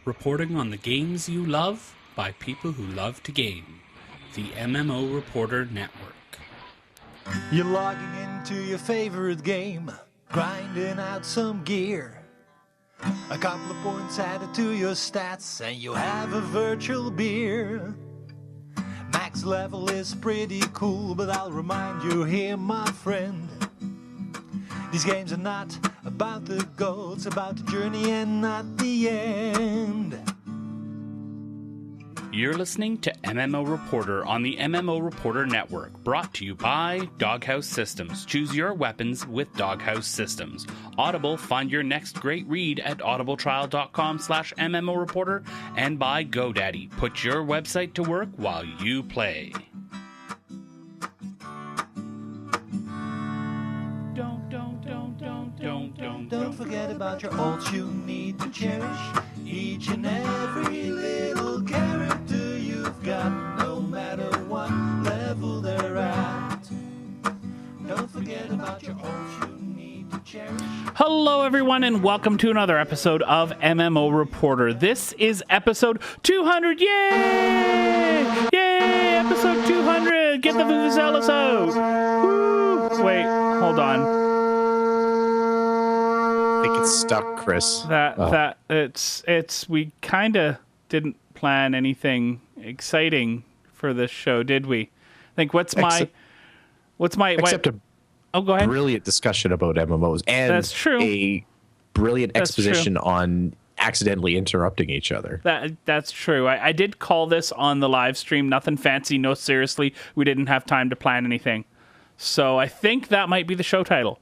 reporting on the games you love by people who love to game. The MMO Reporter Network. You're logging into your favorite game, grinding out some gear. A couple of points added to your stats, and you have a virtual beer. Max level is pretty cool, but I'll remind you here, my friend. These games are not about the goal, it's about the journey and not the end. You're listening to MMO Reporter on the MMO Reporter Network, brought to you by Doghouse Systems. Choose your weapons with Doghouse Systems. Audible, find your next great read at audibletrial.com/MMO Reporter, and by GoDaddy. Put your website to work while you play. Don't forget about your ults you need to cherish. Each and every little character you've got, no matter what level they're at. Don't forget about your ults you need to cherish. Hello, everyone, and welcome to another episode of MMO Reporter. This is episode 200. Yay! Yay! Episode 200. Get the vuvuzelas out. Woo! Wait, hold on. I think it's stuck, Chris. We kind of didn't plan anything exciting for this show, did we? I think Except a go ahead. Brilliant discussion about MMOs and That's true. A brilliant exposition on accidentally interrupting each other. That's true. I did call this on the live stream. Nothing fancy. No, seriously, we didn't have time to plan anything. So I think that might be the show title.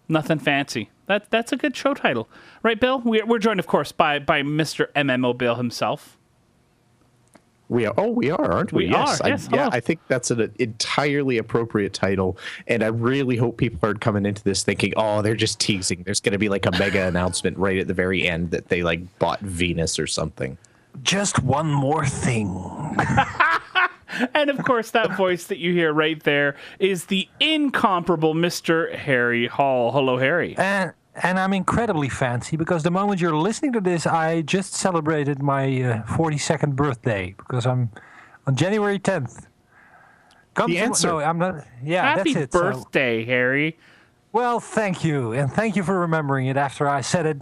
Nothing fancy. That's a good show title. Right, Bill? We're joined, of course, by Mr. MMO Bill himself. We are, aren't we? Yes. I think that's an entirely appropriate title, and I really hope people aren't coming into this thinking, oh, they're just teasing. There's going to be like a mega announcement right at the very end that they like bought Venus or something. Just one more thing. And, of course, that voice that you hear right there is the incomparable Mr. Harry Hall. Hello, Harry. And I'm incredibly fancy because the moment you're listening to this, I just celebrated my 42nd birthday because I'm on January 10th. No, I'm not. Yeah, Happy that's it. birthday, Harry. Well, thank you. And thank you for remembering it after I said it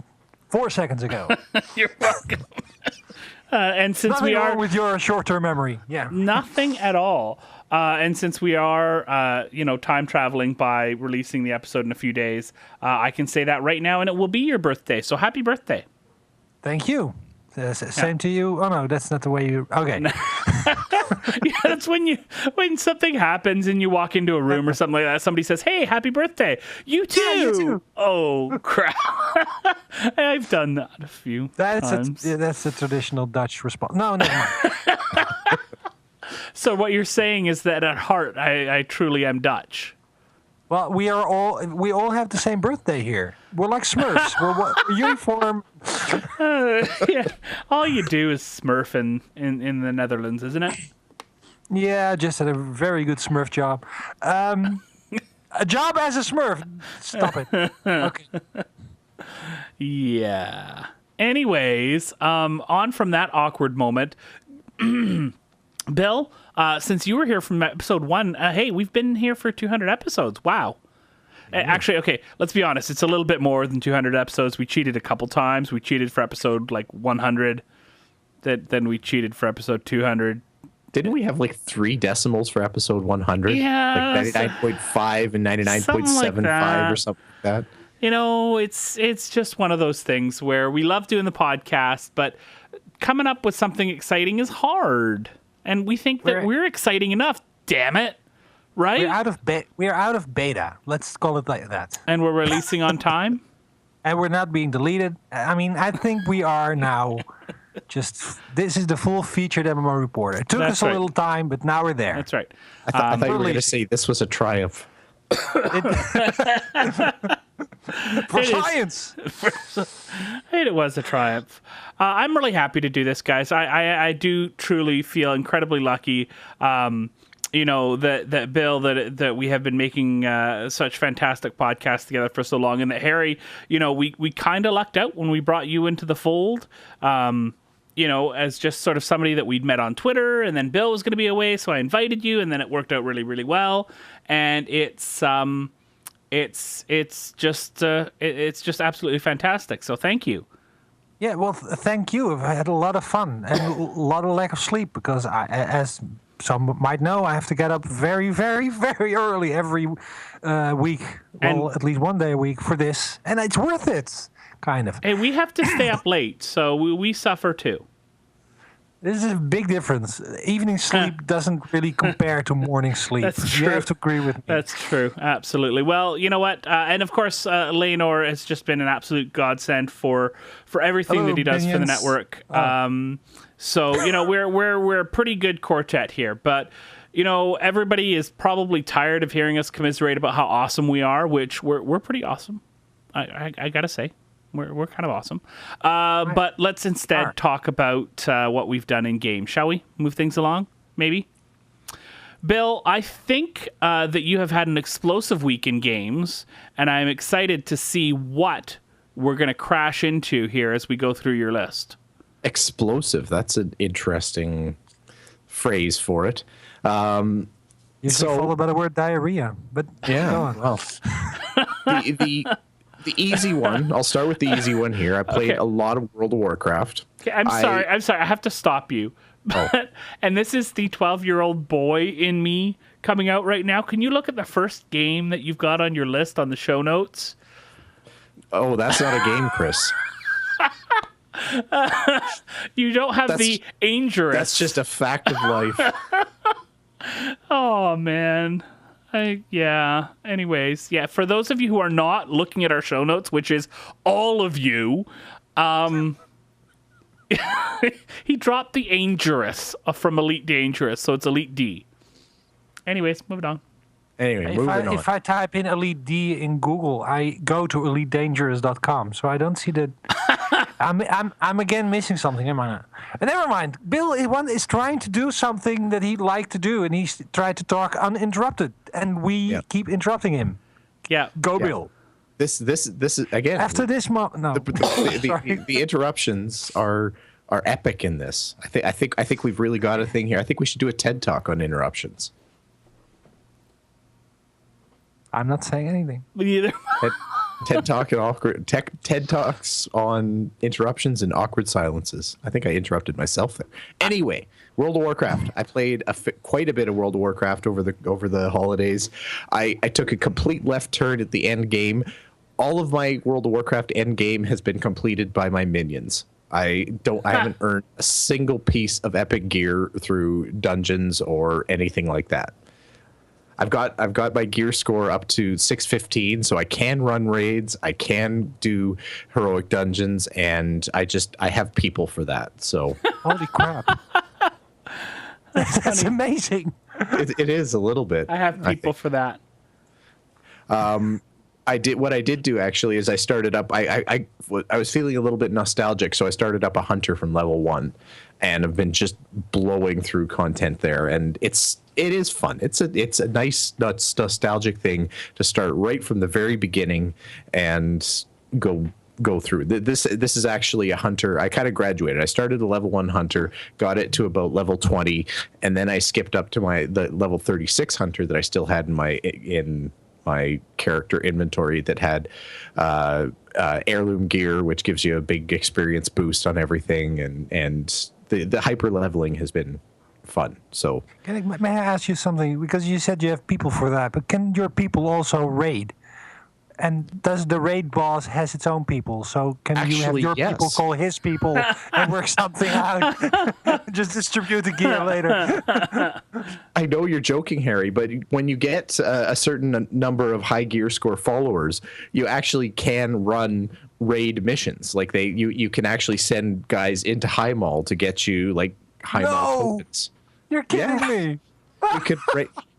4 seconds ago. You're welcome. And since Nothing we are wrong with your short-term memory, yeah, nothing at all. And since we are, time traveling by releasing the episode in a few days, I can say that right now, and it will be your birthday. So happy birthday! Thank you. Same to you. Oh no, that's not the way you. Okay. Yeah, that's when something happens and you walk into a room or something like that. Somebody says, "Hey, happy birthday!" You too. Yeah, you too. Oh crap! I've done that a few times. That's a traditional Dutch response. No, never mind. So what you're saying is that at heart, I truly am Dutch. Well, we all have the same birthday here. We're like Smurfs. We're uniform. Yeah, all you do is Smurf in the Netherlands, isn't it? Yeah, just had a very good Smurf job. A job as a Smurf. Stop it. Okay. Yeah. Anyways, on from that awkward moment, Bill, since you were here from episode 1, hey, we've been here for 200 episodes. Wow. Actually, okay, let's be honest. It's a little bit more than 200 episodes. We cheated a couple times. We cheated for episode, 100. Then we cheated for episode 200. Didn't we have 3 decimals for episode 100? Yeah. 99.5 and 99.75 or something like that. It's just one of those things where we love doing the podcast, but coming up with something exciting is hard. And we think that we're exciting enough, damn it. Right? We're out of beta. Let's call it like that. And we're releasing on time? And we're not being deleted. I mean, I think we are now. This is the full-featured MMO Reporter. It took us a little time, but now we're there. That's right. I thought you were going to say this was a triumph. For science. It was a triumph. I'm really happy to do this, guys. I do truly feel incredibly lucky. That Bill, that we have been making such fantastic podcasts together for so long, and that Harry, we kind of lucked out when we brought you into the fold. as just sort of somebody that we'd met on Twitter, and then Bill was going to be away, so I invited you, and then it worked out really, really well. And it's just absolutely fantastic. So thank you. Yeah, well, thank you. I've had a lot of fun and a lot of lack of sleep because, as some might know, I have to get up very, very, very early every week. Well, at least one day a week for this, and it's worth it, kind of. And we have to stay up late, so we suffer too. This is a big difference. Evening sleep doesn't really compare to morning sleep. That's true. You have to agree with me. That's true. Absolutely. Well, you know what? And of course, Layanor has just been an absolute godsend for everything that he does for the network. So we're a pretty good quartet here, but everybody is probably tired of hearing us commiserate about how awesome we are, which we're pretty awesome. I gotta say. We're kind of awesome. But let's instead talk about what we've done in game. Shall we move things along? Maybe. Bill, I think that you have had an explosive week in games, and I'm excited to see what we're going to crash into here as we go through your list. Explosive. That's an interesting phrase for it. Usually followed by the word diarrhea, but yeah. Go on. Well, the easy one. I'll start with the easy one here. I played a lot of World of Warcraft. Okay, I'm sorry. I have to stop you. And this is the 12-year-old boy in me coming out right now. Can you look at the first game that you've got on your list on the show notes? Oh, that's not a game, Chris. You don't have the Angerous. That's just a fact of life. Oh, man. Anyways, for those of you who are not looking at our show notes, which is all of you, he dropped the Angerous from Elite Dangerous, so it's Elite D. Anyways, moving on. Anyway, if I type in Elite D in Google, I go to elitedangerous.com, so I don't see the... I'm again missing something, am I not? Never mind. Bill is trying to do something that he'd like to do, and he's tried to talk uninterrupted, and we keep interrupting him. Yeah. Go, Bill. This is again. After this, no. The interruptions are epic in this. I think we've really got a thing here. I think we should do a TED Talk on interruptions. I'm not saying anything. Me either. TED Talks on interruptions and awkward silences. I think I interrupted myself there. Anyway, World of Warcraft. I played quite a bit of World of Warcraft over the holidays. I took a complete left turn at the end game. All of my World of Warcraft end game has been completed by my minions. I haven't earned a single piece of epic gear through dungeons or anything like that. I've got my gear score up to 615, so I can run raids, I can do heroic dungeons, and I have people for that. So holy crap, that's amazing. It is a little bit. I have people for that. What I did do actually is I started up. I was feeling a little bit nostalgic, so I started up a hunter from level 1, and I've been just blowing through content there, and it is fun. It's a nice nostalgic thing to start right from the very beginning and go through. This is actually a hunter. I kind of graduated. I started a level 1 hunter, got it to about level 20, and then I skipped up to the level 36 hunter that I still had in my character inventory that had heirloom gear, which gives you a big experience boost on everything, and the hyper leveling has been fun. So may I ask you something? Because you said you have people for that, but can your people also raid? And does the raid boss has its own people? So can you have your people call his people and work something out? Just distribute the gear later. I know you're joking, Harry, but when you get a certain number of high gear score followers, you actually can run raid missions. Like you can actually send guys into High Mall to get you like High Mall tokens. You're kidding me.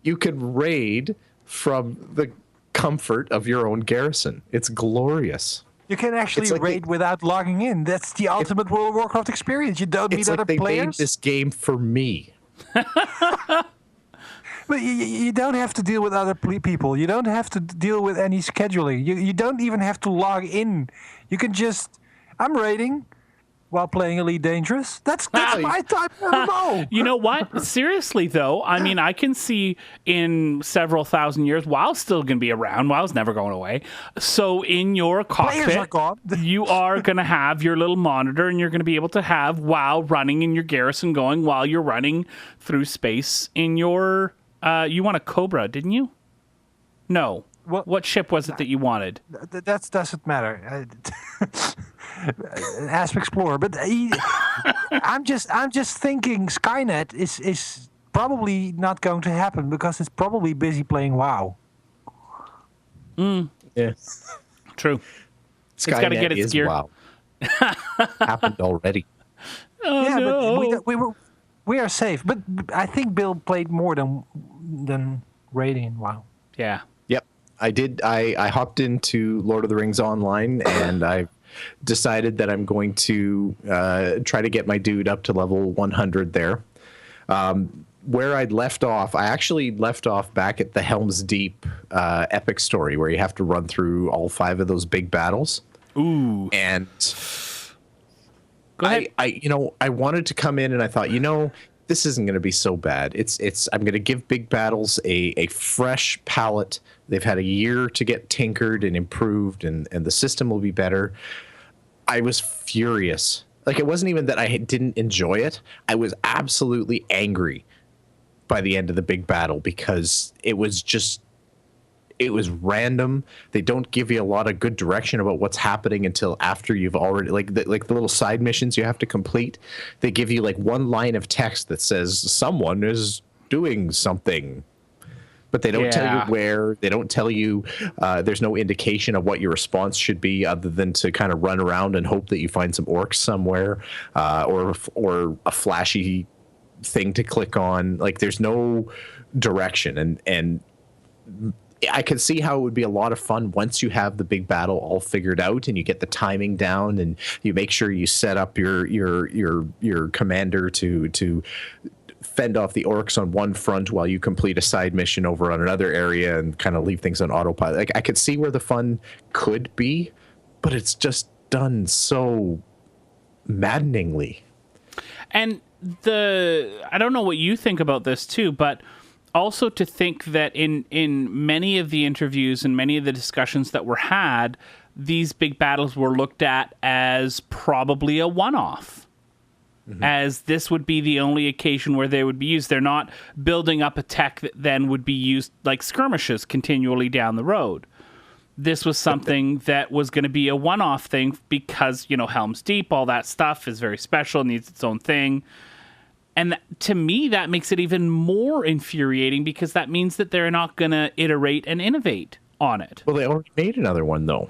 You could raid from the comfort of your own garrison. It's glorious. You can actually raid without logging in. That's the ultimate World of Warcraft experience. You don't need other players. They made this game for me. But you don't have to deal with other people. You don't have to deal with any scheduling. You don't even have to log in. You can just, I'm raiding. while playing Elite Dangerous. That's my type of MMO. You know what? Seriously, though, I mean, I can see in several thousand years, WoW's still going to be around. WoW's never going away. So in your Players are cockpit, gone. you are going to have your little monitor, and you're going to be able to have WoW running in your garrison going while you're running through space in your... you want a Cobra, didn't you? No. What ship was it that you wanted? That doesn't matter. Asp Explorer, but I'm just thinking Skynet is probably not going to happen because it's probably busy playing WoW. Yeah. True. It's got to get its gear. Wow. Happened already. Oh, yeah, no. but we are safe. But I think Bill played more than raiding in WoW. Yeah. Yep, I did. I hopped into Lord of the Rings Online, and I decided that I'm going to try to get my dude up to level 100 there. Where I'd left off, I actually left off back at the Helm's Deep epic story, where you have to run through all 5 of those big battles. Ooh. And Go ahead. I wanted to come in, and I thought, this isn't going to be so bad. I'm going to give big battles a fresh palette. They've had a year to get tinkered and improved, and the system will be better. I was furious. Like, it wasn't even that I didn't enjoy it. I was absolutely angry by the end of the big battle because it was random. They don't give you a lot of good direction about what's happening until after you've already the little side missions you have to complete. They give you like one line of text that says someone is doing something, but they don't tell you where. They don't tell you. There's no indication of what your response should be other than to kind of run around and hope that you find some orcs somewhere, or a flashy thing to click on. Like, there's no direction, and I could see how it would be a lot of fun once you have the big battle all figured out and you get the timing down and you make sure you set up your commander to fend off the orcs on one front while you complete a side mission over on another area and kind of leave things on autopilot. Like, I could see where the fun could be, but it's just done so maddeningly. And I don't know what you think about this too, but also to think that in many of the interviews and many of the discussions that were had, these big battles were looked at as probably a one-off, as this would be the only occasion where they would be used. They're not building up a tech that then would be used like skirmishes continually down the road. This was something that was going to be a one-off thing because, Helm's Deep, all that stuff is very special, needs its own thing. And to me, that makes it even more infuriating because that means that they're not going to iterate and innovate on it. Well, they already made another one, though.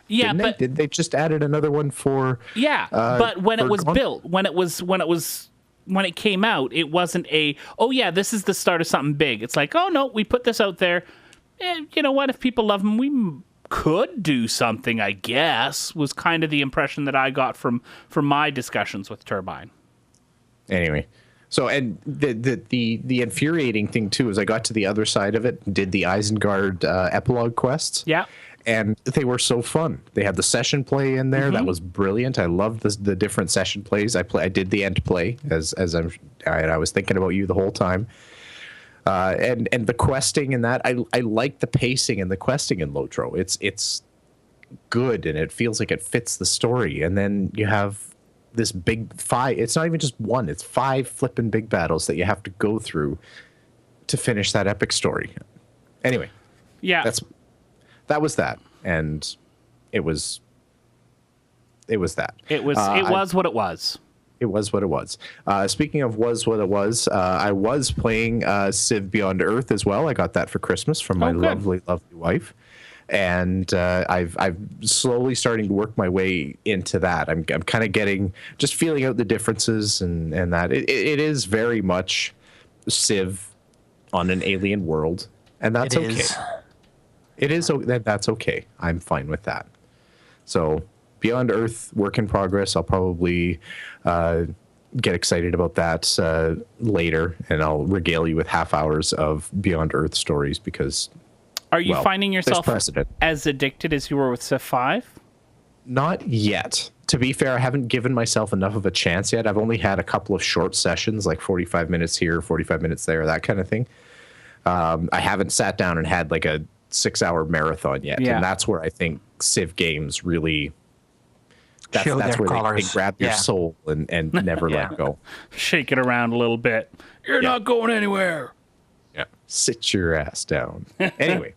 Yeah, but they just added another one for. Yeah, but when it was built, when it came out, it wasn't this is the start of something big. It's like, oh no, we put this out there. You know what? If people love them, we could do something. I guess was kind of the impression that I got from my discussions with Turbine. Anyway, so, and the infuriating thing too is I got to the other side of it, did the Isengard epilogue quests. Yeah. And they were so fun. They had the session play in there. That was brilliant. I loved the different session plays. I did the end play as I was thinking about you the whole time. And the questing and that, I like the pacing and the questing in Lotro. It's good and it feels like it fits the story. And then you have this big 5. It's not even just one. It's 5 flipping big battles that you have to go through to finish that epic story. Anyway, yeah, that was that, and it was that. It was what it was. It was what it was. Speaking of was what it was, I was playing Civ Beyond Earth as well. I got that for Christmas from my lovely wife. And I've slowly starting to work my way into that. I'm kind of just feeling out the differences and that. It is very much Civ on an alien world, and that's okay. It is. That's okay. I'm fine with that. So Beyond Earth, work in progress. I'll probably get excited about that later, and I'll regale you with half hours of Beyond Earth stories because. Are you finding yourself as addicted as you were with Civ 5? Not yet. to be fair, I haven't given myself enough of a chance yet. I've only had a couple of short sessions, like 45 minutes here, 45 minutes there, that kind of thing. I haven't sat down and had like a 6-hour marathon yet. And that's where I think Civ games really, that's where they grab your soul and never let go. Shake it around a little bit. You're not going anywhere. Yeah. Sit your ass down. Anyway.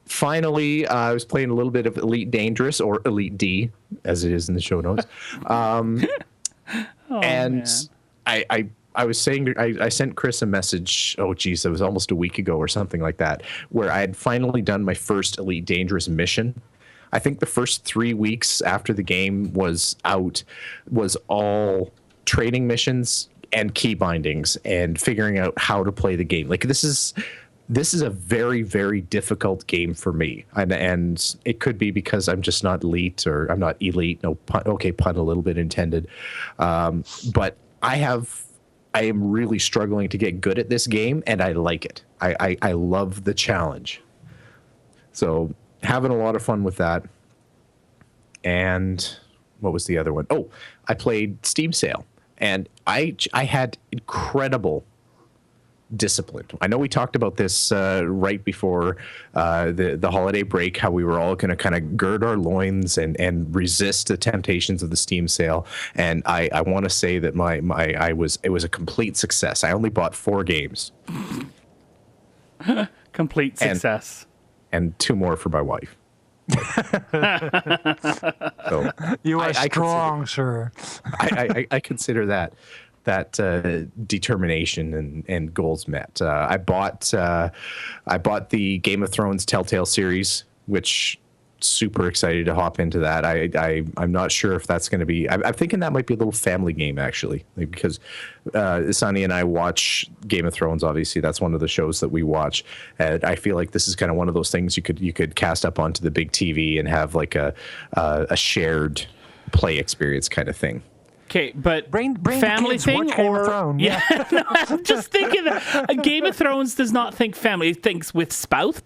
Finally, I was playing a little bit of Elite Dangerous, or Elite D, as it is in the show notes. I was saying, I sent Chris a message, it was almost a week ago or something like that, where I had finally done my first Elite Dangerous mission. I think the first 3 weeks after the game was out was all training missions and key bindings and figuring out how to play the game. Like, this is a very, very difficult game for me. And it could be because I'm just not elite, or I'm not elite. No pun. Okay, pun a little bit intended. But I am really struggling to get good at this game, and I like it. I love the challenge. So having a lot of fun with that. And what was the other one? Oh, I played Steam Sale, and I had incredible discipline. I know we talked about this right before the holiday break, how we were all going to kind of gird our loins and resist the temptations of the Steam sale. And I want to say that it was a complete success. I only bought 4 games. Complete success. And 2 more for my wife. So you are strong, sir. I consider that determination and goals met. I bought the Game of Thrones Telltale series, which super excited to hop into that. I'm not sure if that's going to be. I'm thinking that might be a little family game actually, because Sonny and I watch Game of Thrones. Obviously, that's one of the shows that we watch, and I feel like this is kind of one of those things you could cast up onto the big TV and have like a shared play experience kind of thing. Okay, but bring family the kids, thing watch Game or of Thrones. No, I'm just thinking that a Game of Thrones does not think family. It thinks with spouse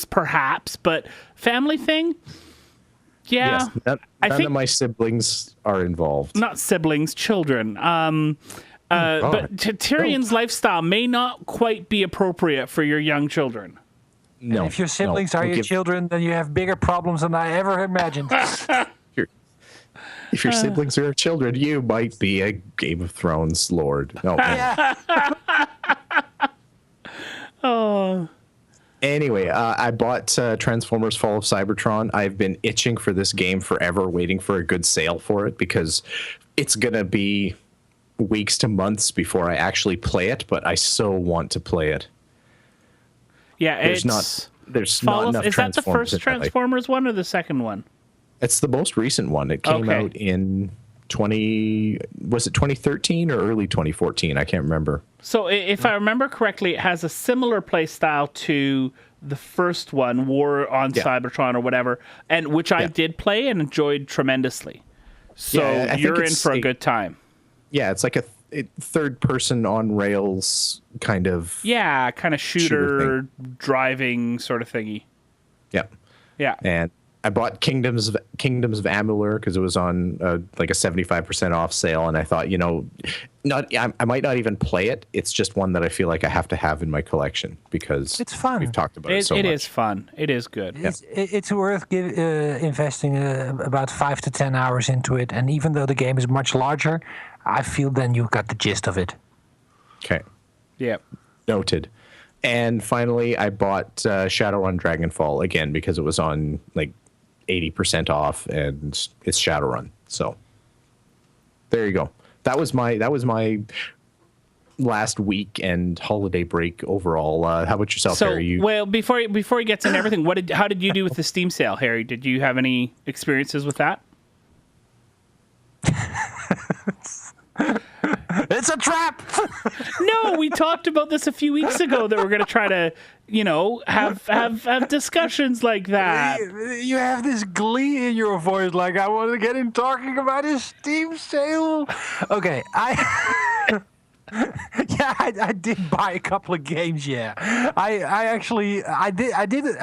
perhaps, but family thing. Yeah, yes, none of my siblings are involved. Not siblings, children. But Tyrion's lifestyle may not quite be appropriate for your young children. No, and if your siblings are your children, then you have bigger problems than I ever imagined. If your siblings are children, you might be a Game of Thrones lord. No. Oh. Anyway, I bought Transformers Fall of Cybertron. I've been itching for this game forever, waiting for a good sale for it, because it's going to be weeks to months before I actually play it, but I so want to play it. Yeah, there's not enough. Is that the first Transformers one or the second one? It's the most recent one. It came out in 2013 or early 2014? I can't remember. So if I remember correctly, it has a similar play style to the first one, War on Cybertron or whatever, and which I did play and enjoyed tremendously. So you're in for a good time. Yeah, it's like a third person on rails kind of. Yeah, kind of shooter driving sort of thingy. Yeah. Yeah. And I bought Kingdoms of Amalur because it was on like a 75% off sale, and I thought, I might not even play it. It's just one that I feel like I have to have in my collection because it's fun. We've talked about it so much. It is fun. It is good. It's worth investing about 5 to 10 hours into it, and even though the game is much larger, I feel then you've got the gist of it. Okay. Yeah. Noted. And finally, I bought Shadowrun Dragonfall again because it was on like 80% off, and it's Shadowrun. So there you go. That was my last week and holiday break overall. How about yourself, Harry? Well, before he gets into everything, how did you do with the Steam sale, Harry? Did you have any experiences with that? It's a trap. No, we talked about this a few weeks ago that we're going to try to, have discussions like that. You have this glee in your voice, like I want to get him talking about his Steam sale. Okay, Yeah, I did buy a couple of games. Yeah, I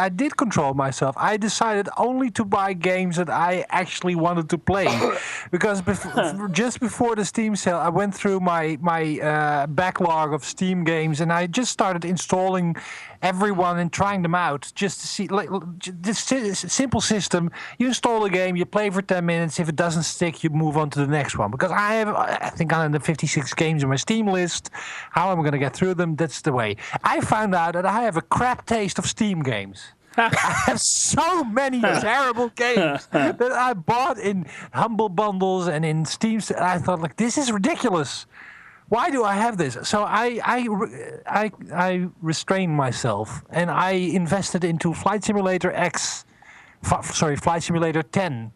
did control myself. I decided only to buy games that I actually wanted to play, because just before the Steam sale, I went through my backlog of Steam games, and I just started installing everyone and trying them out just to see, like, this simple system. You install a game, you play for 10 minutes. If it doesn't stick, you move on to the next one. Because I think I'm in the 56 games on my Steam list. How am I going to get through them? That's the way. I found out that I have a crap taste of Steam games. I have so many terrible games that I bought in Humble Bundles and in Steam. I thought, like, this is ridiculous. Why do I have this? So I restrained myself, and I invested into Flight Simulator 10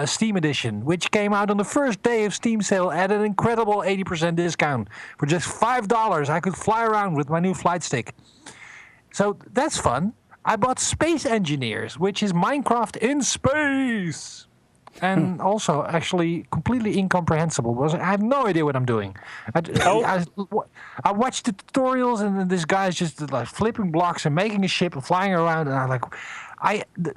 Steam Edition, which came out on the first day of Steam sale at an incredible 80% discount. For just $5, I could fly around with my new flight stick. So that's fun. I bought Space Engineers, which is Minecraft in space. And also, actually, completely incomprehensible. Because I have no idea what I'm doing. I watched the tutorials, and this guy's just like flipping blocks and making a ship and flying around. And I'm like,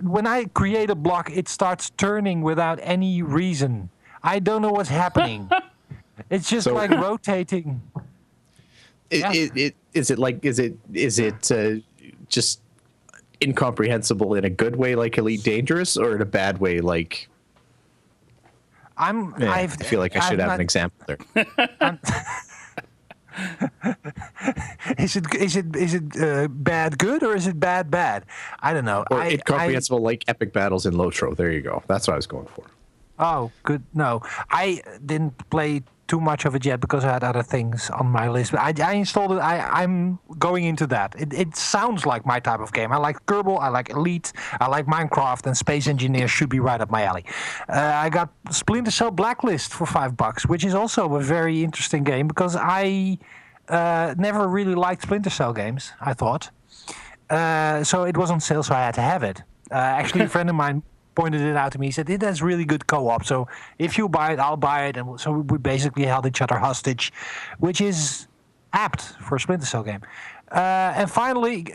when I create a block, it starts turning without any reason. I don't know what's happening. It's just like rotating. Is it just incomprehensible in a good way, like Elite Dangerous, or in a bad way, like? I feel like I should have an example there. Is it bad good, or is it bad bad? I don't know. Or incomprehensible, like Epic Battles in Lotro. There you go. That's what I was going for. Oh, good. No, I didn't play too much of it yet because I had other things on my list. But I installed it. I'm going into that. It sounds like my type of game. I like Kerbal. I like Elite. I like Minecraft, and Space Engineer should be right up my alley. I got Splinter Cell Blacklist for $5, which is also a very interesting game because I never really liked Splinter Cell games, I thought. So it was on sale, so I had to have it. Actually, a friend of mine pointed it out to me. He said, it has really good co-op. So if you buy it, I'll buy it. And so we basically held each other hostage, which is apt for a Splinter Cell game. And finally,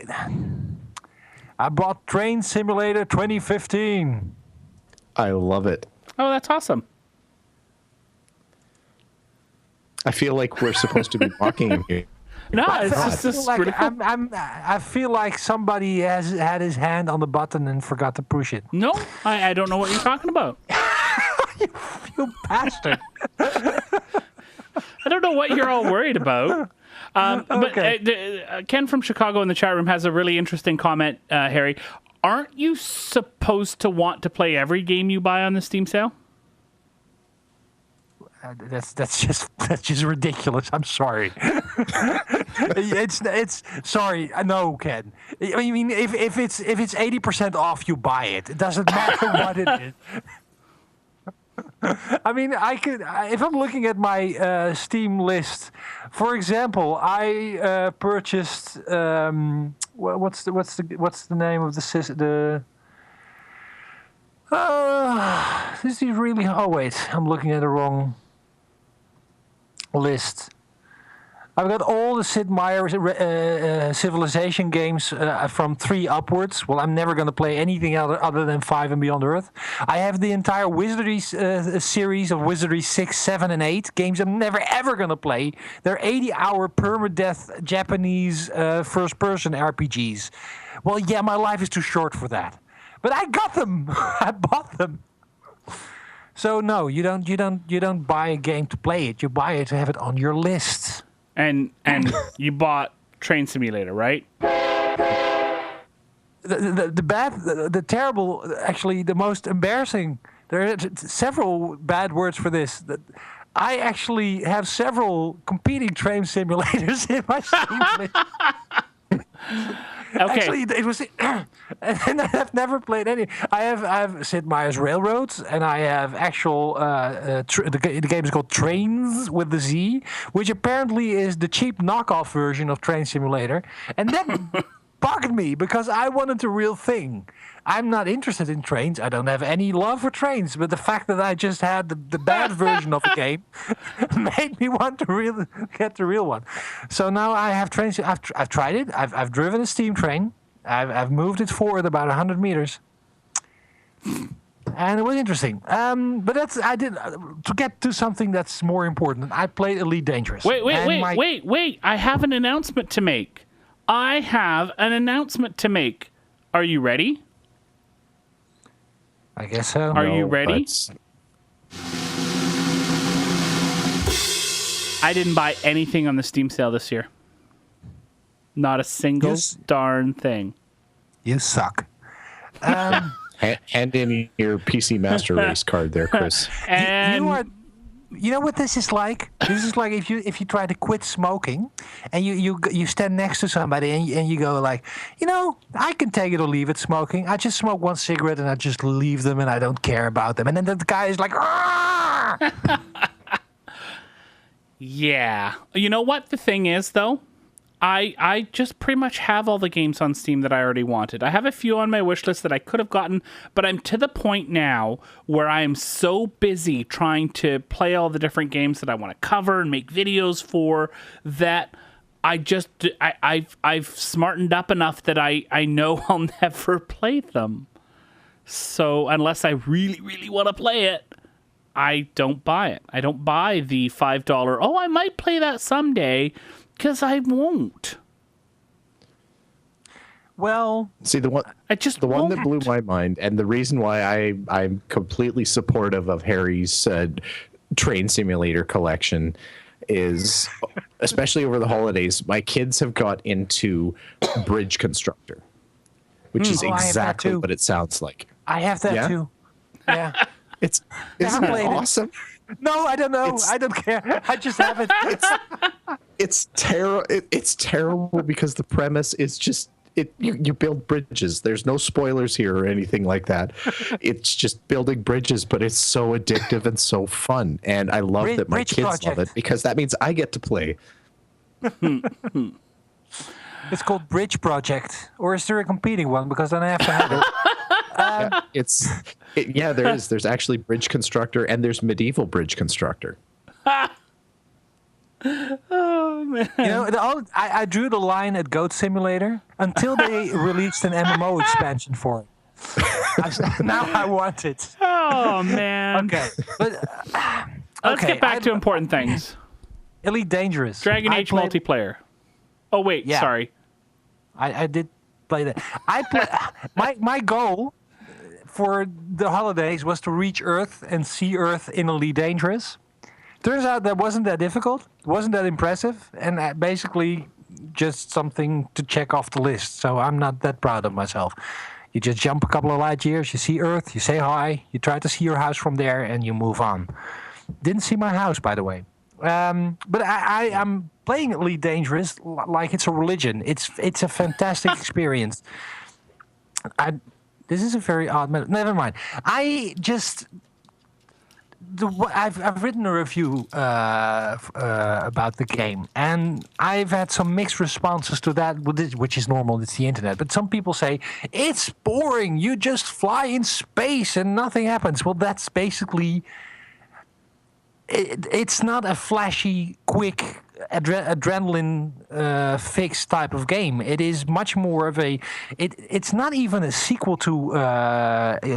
I bought Train Simulator 2015. I love it. Oh, that's awesome. I feel like we're supposed to be walking in here. No, it's just like pretty cool. I feel like somebody has had his hand on the button and forgot to push it. No, I don't know what you're talking about. You bastard. I don't know what you're all worried about. Okay. But Ken from Chicago in the chat room has a really interesting comment, Harry. Aren't you supposed to want to play every game you buy on the Steam sale? That's just ridiculous. I'm sorry. it's sorry. No, Ken. I mean, if it's 80% off, you buy it. It doesn't matter what it is. I mean, I could if I'm looking at my Steam list, for example, I purchased what's the name of the system? This is really. Oh wait, I'm looking at the wrong list. I've got all the Sid Meier Civilization games from 3 upwards. Well, I'm never going to play anything other than 5 and Beyond Earth. I have the entire Wizardry series of Wizardry 6, 7, and 8 games I'm never ever going to play. They're 80-hour permadeath Japanese first-person RPGs. Well, yeah, my life is too short for that. But I got them. I bought them. So no, you don't buy a game to play it. You buy it to have it on your list. And you bought Train Simulator, right? The terrible, actually, the most embarrassing. There are several bad words for this. I actually have several competing train simulators in my Steam list. Okay. Actually, it was, and I've never played any. I have Sid Meier's Railroads, and I have actual. The game is called Trains with the Z, which apparently is the cheap knockoff version of Train Simulator. And then bugged me because I wanted the real thing. I'm not interested in trains. I don't have any love for trains, but the fact that I just had the bad version of the game made me want to get the real one. So now I have trains. I've tried it. I've driven a steam train. I've moved it forward about 100 meters. And it was interesting. But I did to get to something that's more important. I played Elite Dangerous. Wait. I have an announcement to make. Are you ready? I guess so. Are you ready? I didn't buy anything on the Steam sale this year. Not a single darn thing. You suck. Hand in your PC Master Race card there, Chris. And you know what this is like? This is like if you try to quit smoking, and you stand next to somebody and you go like, I can take it or leave it smoking. I just smoke one cigarette and I just leave them and I don't care about them. And then the guy is like, yeah. You know what the thing is though? I just pretty much have all the games on Steam that I already wanted. I have a few on my wish list that I could have gotten, but I'm to the point now where I am so busy trying to play all the different games that I want to cover and make videos for that I've smartened up enough that I know I'll never play them. So unless I really, really want to play it, I don't buy it. I don't buy the $5, oh, I might play that someday, because I won't. Well, see the one that blew my mind, and the reason why I'm completely supportive of Harry's train simulator collection is, especially over the holidays, my kids have got into Bridge Constructor, which is exactly what it sounds like. I have that too. Yeah, isn't it awesome? No, I don't know. I don't care. I just have it. It's terrible. It's terrible because the premise is just you build bridges. There's no spoilers here or anything like that. It's just building bridges, but it's so addictive and so fun. And I love that my kids love it because that means I get to play. It's called Bridge Project, or is there a competing one? Because then I have to have it. There is. There's actually Bridge Constructor and there's Medieval Bridge Constructor. Oh man! I drew the line at Goat Simulator until they released an MMO expansion for it. Now I want it. Oh man! Okay, but let's get back to important things. Elite Dangerous, Dragon Age multiplayer. Oh wait, sorry. I did play that. My goal for the holidays was to reach Earth and see Earth in Elite Dangerous. Turns out that wasn't that difficult. It wasn't that impressive, and basically just something to check off the list. So I'm not that proud of myself. You just jump a couple of light years, you see Earth, you say hi, you try to see your house from there, and you move on. Didn't see my house, by the way. But I'm playing Elite Dangerous like it's a religion. It's a fantastic experience. This is a very odd. Never mind. I've written a review about the game, and I've had some mixed responses to that, which is normal. It's the internet. But some people say it's boring. You just fly in space and nothing happens. Well, that's basically. It's not a flashy, quick, adrenaline fix type of game. It is much more of a. It's not even a sequel to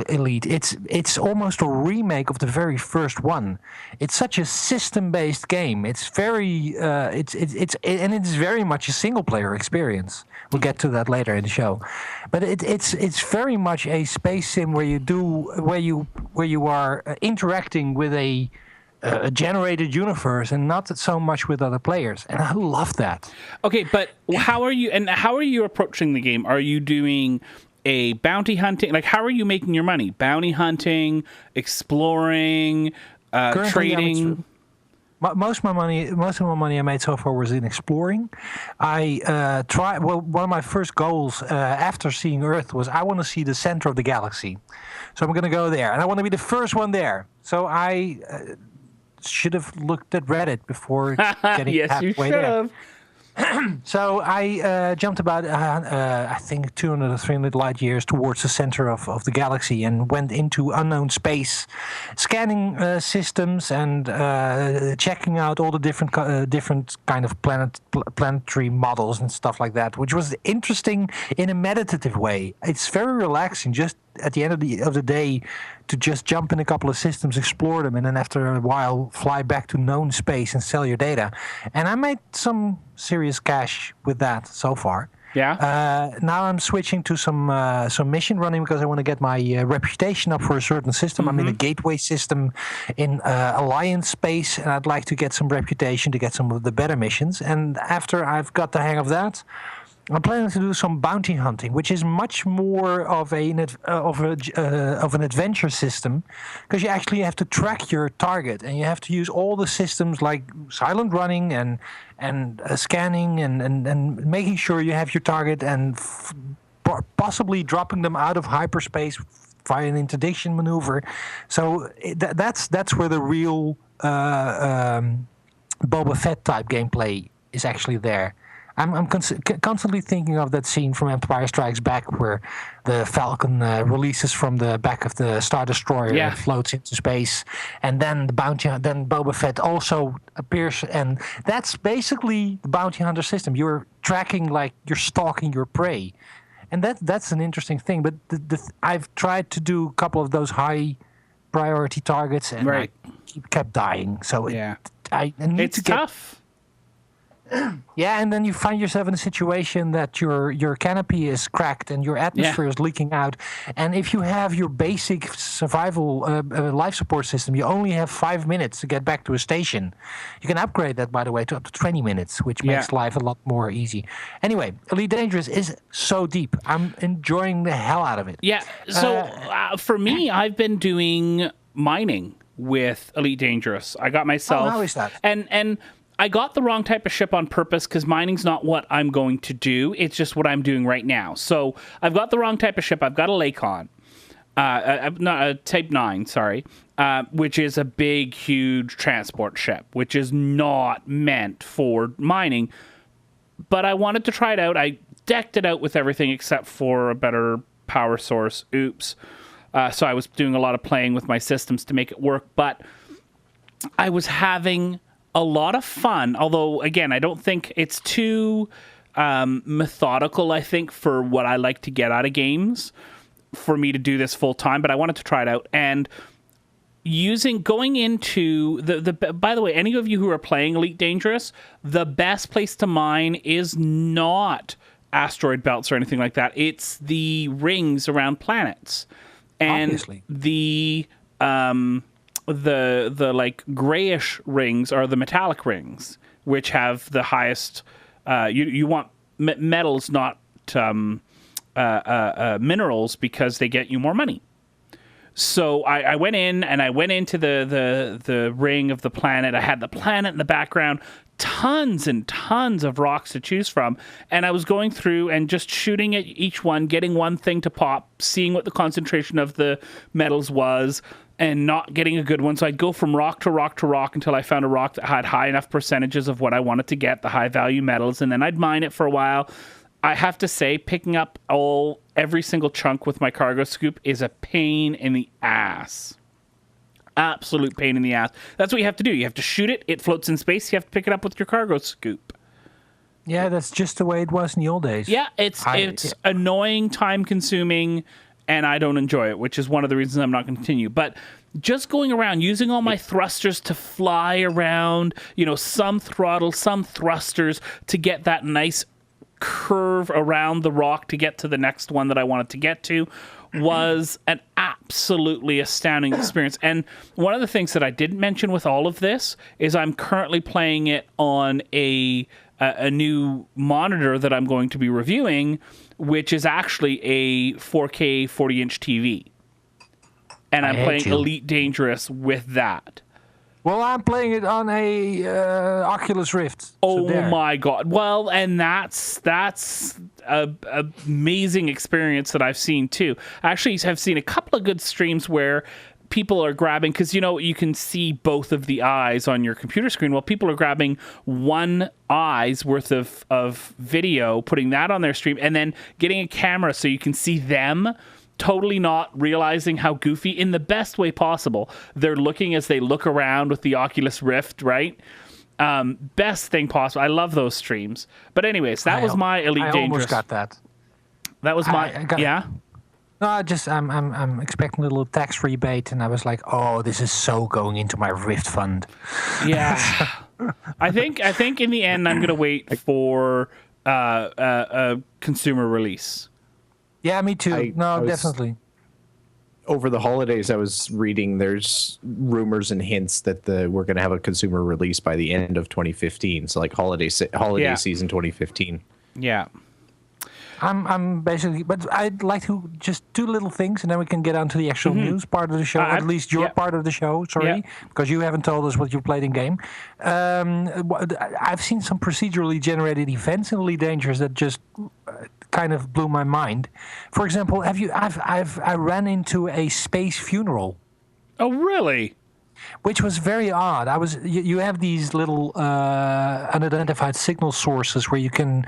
Elite. It's almost a remake of the very first one. It's such a system-based game. It's very. It's very much a single-player experience. We'll get to that later in the show, but it's very much a space sim where you are interacting with a generated universe and not so much with other players, and I love that. Okay, but how are you approaching the game? Are you doing a bounty hunting? Like, how are you making your money? Bounty hunting, exploring, trading? Most of my money I made so far was in exploring. One of my first goals after seeing Earth was I want to see the center of the galaxy, so I'm going to go there, and I want to be the first one there. So I should have looked at Reddit before getting halfway there. So I jumped about, I think, 200 or 300 light years towards the center of the galaxy and went into unknown space, scanning systems and checking out all the different kind of planetary models and stuff like that, which was interesting in a meditative way. It's very relaxing, just at the end of the day, to just jump in a couple of systems, explore them, and then after a while fly back to known space and sell your data. And I made some serious cash with that so far. Yeah. Now I'm switching to some mission running because I want to get my reputation up for a certain system. I'm in a gateway system in Alliance space, and I'd like to get some reputation to get some of the better missions. And after I've got the hang of that, I'm planning to do some bounty hunting, which is much more of an adventure system, because you actually have to track your target and you have to use all the systems like silent running and scanning and making sure you have your target and possibly dropping them out of hyperspace via an interdiction maneuver. So that's where the real Boba Fett type gameplay is actually there. I'm constantly thinking of that scene from Empire Strikes Back where the Falcon releases from the back of the Star Destroyer and floats into space, and then then Boba Fett also appears, and that's basically the bounty hunter system. You're tracking, like you're stalking your prey, and that's an interesting thing. But I've tried to do a couple of those high priority targets, and I kept dying. So I need it's to get tough. Yeah, and then you find yourself in a situation that your canopy is cracked and your atmosphere is leaking out. And if you have your basic survival life support system, you only have 5 minutes to get back to a station. You can upgrade that, by the way, to up to 20 minutes, which makes life a lot more easy. Anyway, Elite Dangerous is so deep. I'm enjoying the hell out of it. Yeah, so for me, I've been doing mining with Elite Dangerous. I got myself... how is that? And I got the wrong type of ship on purpose because mining's not what I'm going to do. It's just what I'm doing right now. So I've got the wrong type of ship. I've got a Lakon. Not a Type 9, sorry. Which is a big, huge transport ship, which is not meant for mining. But I wanted to try it out. I decked it out with everything except for a better power source. Oops. So I was doing a lot of playing with my systems to make it work. But I was having a lot of fun, although, again, I don't think it's too methodical, I think, for what I like to get out of games for me to do this full time, but I wanted to try it out. And going into by the way, any of you who are playing Elite Dangerous, the best place to mine is not asteroid belts or anything like that. It's the rings around planets. And obviously, the like grayish rings are the metallic rings, which have the highest. You want metals, not minerals, because they get you more money. So I went in and I went into the ring of the planet. I had the planet in the background, tons and tons of rocks to choose from, and I was going through and just shooting at each one, getting one thing to pop, seeing what the concentration of the metals was, and not getting a good one. So I'd go from rock to rock to rock until I found a rock that had high enough percentages of what I wanted to get, the high value metals, and then I'd mine it for a while. I have to say, picking up every single chunk with my cargo scoop is a pain in the ass. Absolute pain in the ass. That's what you have to do. You have to shoot it. It floats in space. You have to pick it up with your cargo scoop. Yeah, that's just the way it was in the old days. Yeah, it's annoying, time-consuming, and I don't enjoy it, which is one of the reasons I'm not going to continue. But just going around, using all my thrusters to fly around, some throttle, some thrusters to get that nice curve around the rock to get to the next one that I wanted to get to, was an absolutely astounding experience. And one of the things that I didn't mention with all of this is I'm currently playing it on a new monitor that I'm going to be reviewing, which is actually a 4K 40-inch TV. And I'm playing Elite Dangerous with that. Well, I'm playing it on a Oculus Rift. Oh my god! Well, and that's a amazing experience that I've seen too. I actually have seen a couple of good streams where people are grabbing, because you can see both of the eyes on your computer screen. Well, people are grabbing one eye's worth of video, putting that on their stream, and then getting a camera so you can see them, totally not realizing how goofy, in the best way possible, they're looking as they look around with the Oculus Rift, right? Best thing possible. I love those streams. But anyways, that was my Elite Dangerous. I almost got that. That was my yeah. No, I'm expecting a little tax rebate, and I was like, oh, this is so going into my Rift fund. Yeah. I think in the end I'm gonna wait for a consumer release. Yeah, me too. Definitely. Over the holidays, I was reading there's rumors and hints that we're going to have a consumer release by the end of 2015. So like holiday season 2015. Yeah. I'm basically, but I'd like to just do little things, and then we can get on to the actual news part of the show, at least your part of the show, because you haven't told us what you played in game. I've seen some procedurally generated events in Elite Dangerous that just kind of blew my mind. For example, I ran into a space funeral. Oh, really? Which was very odd. You have these little unidentified signal sources where you can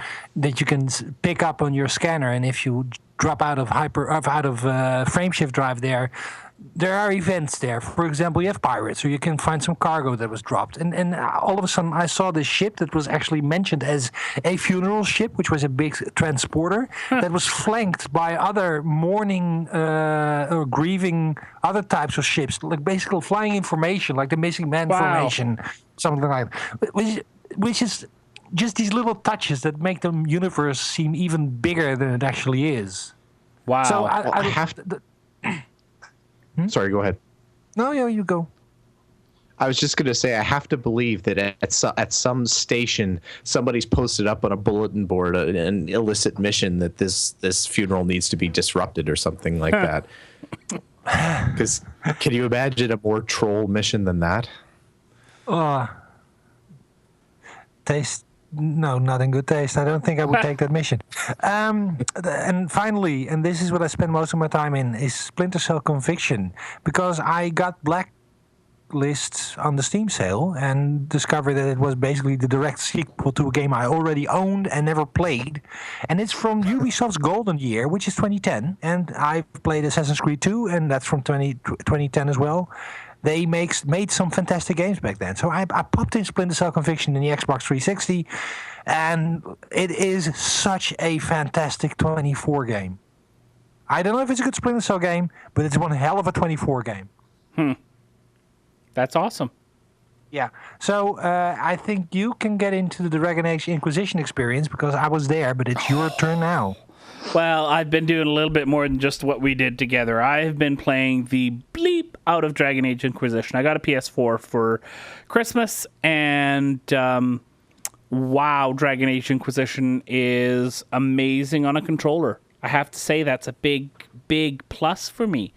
pick up on your scanner, and if you drop out of frameshift drive there are events there. For example, you have pirates, or you can find some cargo that was dropped. And all of a sudden, I saw this ship that was actually mentioned as a funeral ship, which was a big transporter that was flanked by other mourning or grieving other types of ships, like basically flying information, like the missing man formation, something like that. Which is just these little touches that make the universe seem even bigger than it actually is. Wow. So I have to... Sorry, go ahead. No, you go. I was just going to say, I have to believe that at some station, somebody's posted up on a bulletin board an illicit mission that this funeral needs to be disrupted or something like that. Because can you imagine a more troll mission than that? No, not in good taste. I don't think I would take that mission. And finally, and this is what I spend most of my time in, is Splinter Cell Conviction. Because I got blacklists on the Steam sale and discovered that it was basically the direct sequel to a game I already owned and never played. And it's from Ubisoft's golden year, which is 2010. And I've played Assassin's Creed 2, and that's from 2010 as well. They made some fantastic games back then. So I popped in Splinter Cell Conviction in the Xbox 360, and it is such a fantastic 24 game. I don't know if it's a good Splinter Cell game, but it's one hell of a 24 game. That's awesome. Yeah. So I think you can get into the Dragon Age Inquisition experience, because I was there, but it's your turn now. Well, I've been doing a little bit more than just what we did together. I have been playing the bleep out of Dragon Age Inquisition. I got a PS4 for Christmas, and wow, Dragon Age Inquisition is amazing on a controller. I have to say that's a big, big plus for me.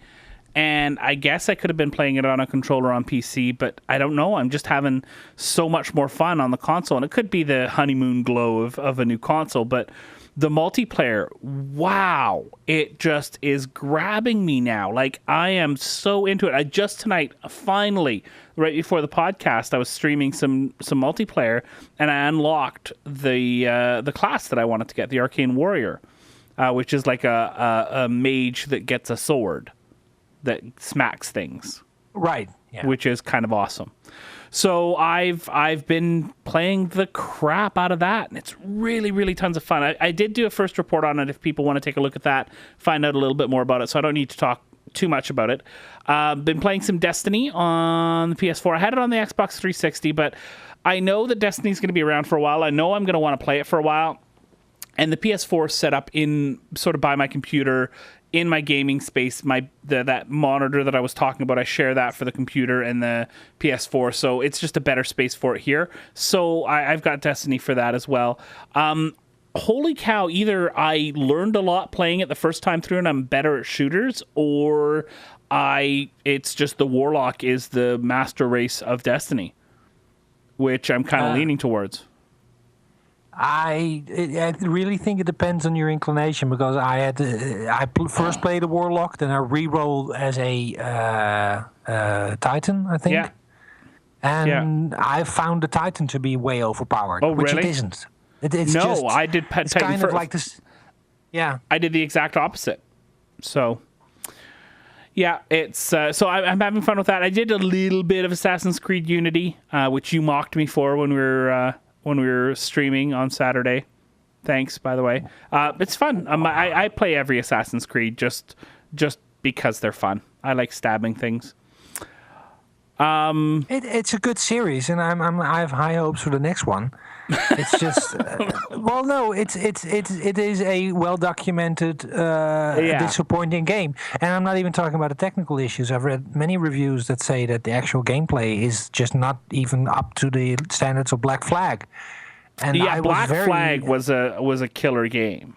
And I guess I could have been playing it on a controller on PC, but I don't know. I'm just having so much more fun on the console. And it could be the honeymoon glow of a new console, but the multiplayer, wow, it just is grabbing me now. Like, I am so into it. I just tonight, finally, right before the podcast, I was streaming some multiplayer, and I unlocked the class that I wanted to get, the Arcane Warrior, which is like a mage that gets a sword that smacks things. Right. Yeah. Which is kind of awesome. So I've been playing the crap out of that, and it's really, really tons of fun. I did do a first report on it if people want to take a look at that, find out a little bit more about it, so I don't need to talk too much about it. Been playing some Destiny on the PS4. I had it on the Xbox 360, but I know that Destiny's going to be around for a while. I know I'm going to want to play it for a while. And the PS4 is set up in sort of by my computer in my gaming space. That monitor that I was talking about, I share that for the computer and the PS4, so it's just a better space for it here. So I've got Destiny for that as well. Holy cow, either I learned a lot playing it the first time through and I'm better at shooters, or it's just the Warlock is the master race of Destiny, which I'm kind of leaning towards. I really think it depends on your inclination, because first played a Warlock, then I re-rolled as a Titan, I think. Yeah. And I found the Titan to be way overpowered, which really? it isn't. It's No, just, I did it's Titan kind first. of like this. Yeah. I did the exact opposite. So, yeah, it's so I'm having fun with that. I did a little bit of Assassin's Creed Unity, which you mocked me for when we were streaming on Saturday. Thanks, by the way. It's fun. I play every Assassin's Creed just because they're fun. I like stabbing things. It's a good series, and I have high hopes for the next one. It's just, well, no, it is a well documented, disappointing game, and I'm not even talking about the technical issues. I've read many reviews that say that the actual gameplay is just not even up to the standards of Black Flag. And yeah, Black Flag was a killer game.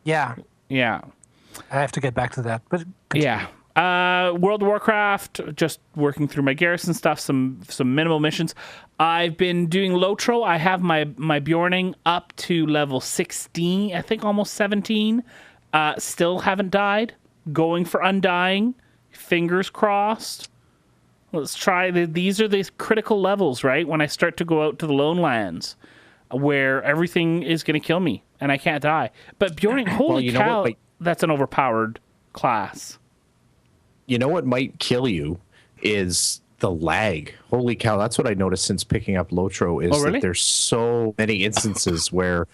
Yeah. Yeah. I have to get back to that, but continue. Yeah. World of Warcraft, just working through my garrison stuff, some minimal missions. I've been doing Lotro. I have my Bjorning up to level 16, I think almost 17. Still haven't died. Going for Undying. Fingers crossed. Let's try. These are the critical levels, right? When I start to go out to the Lone Lands, where everything is going to kill me and I can't die. But Bjorning, holy cow, that's an overpowered class. You know what might kill you is the lag. Holy cow, that's what I noticed since picking up Lotro is that there's so many instances where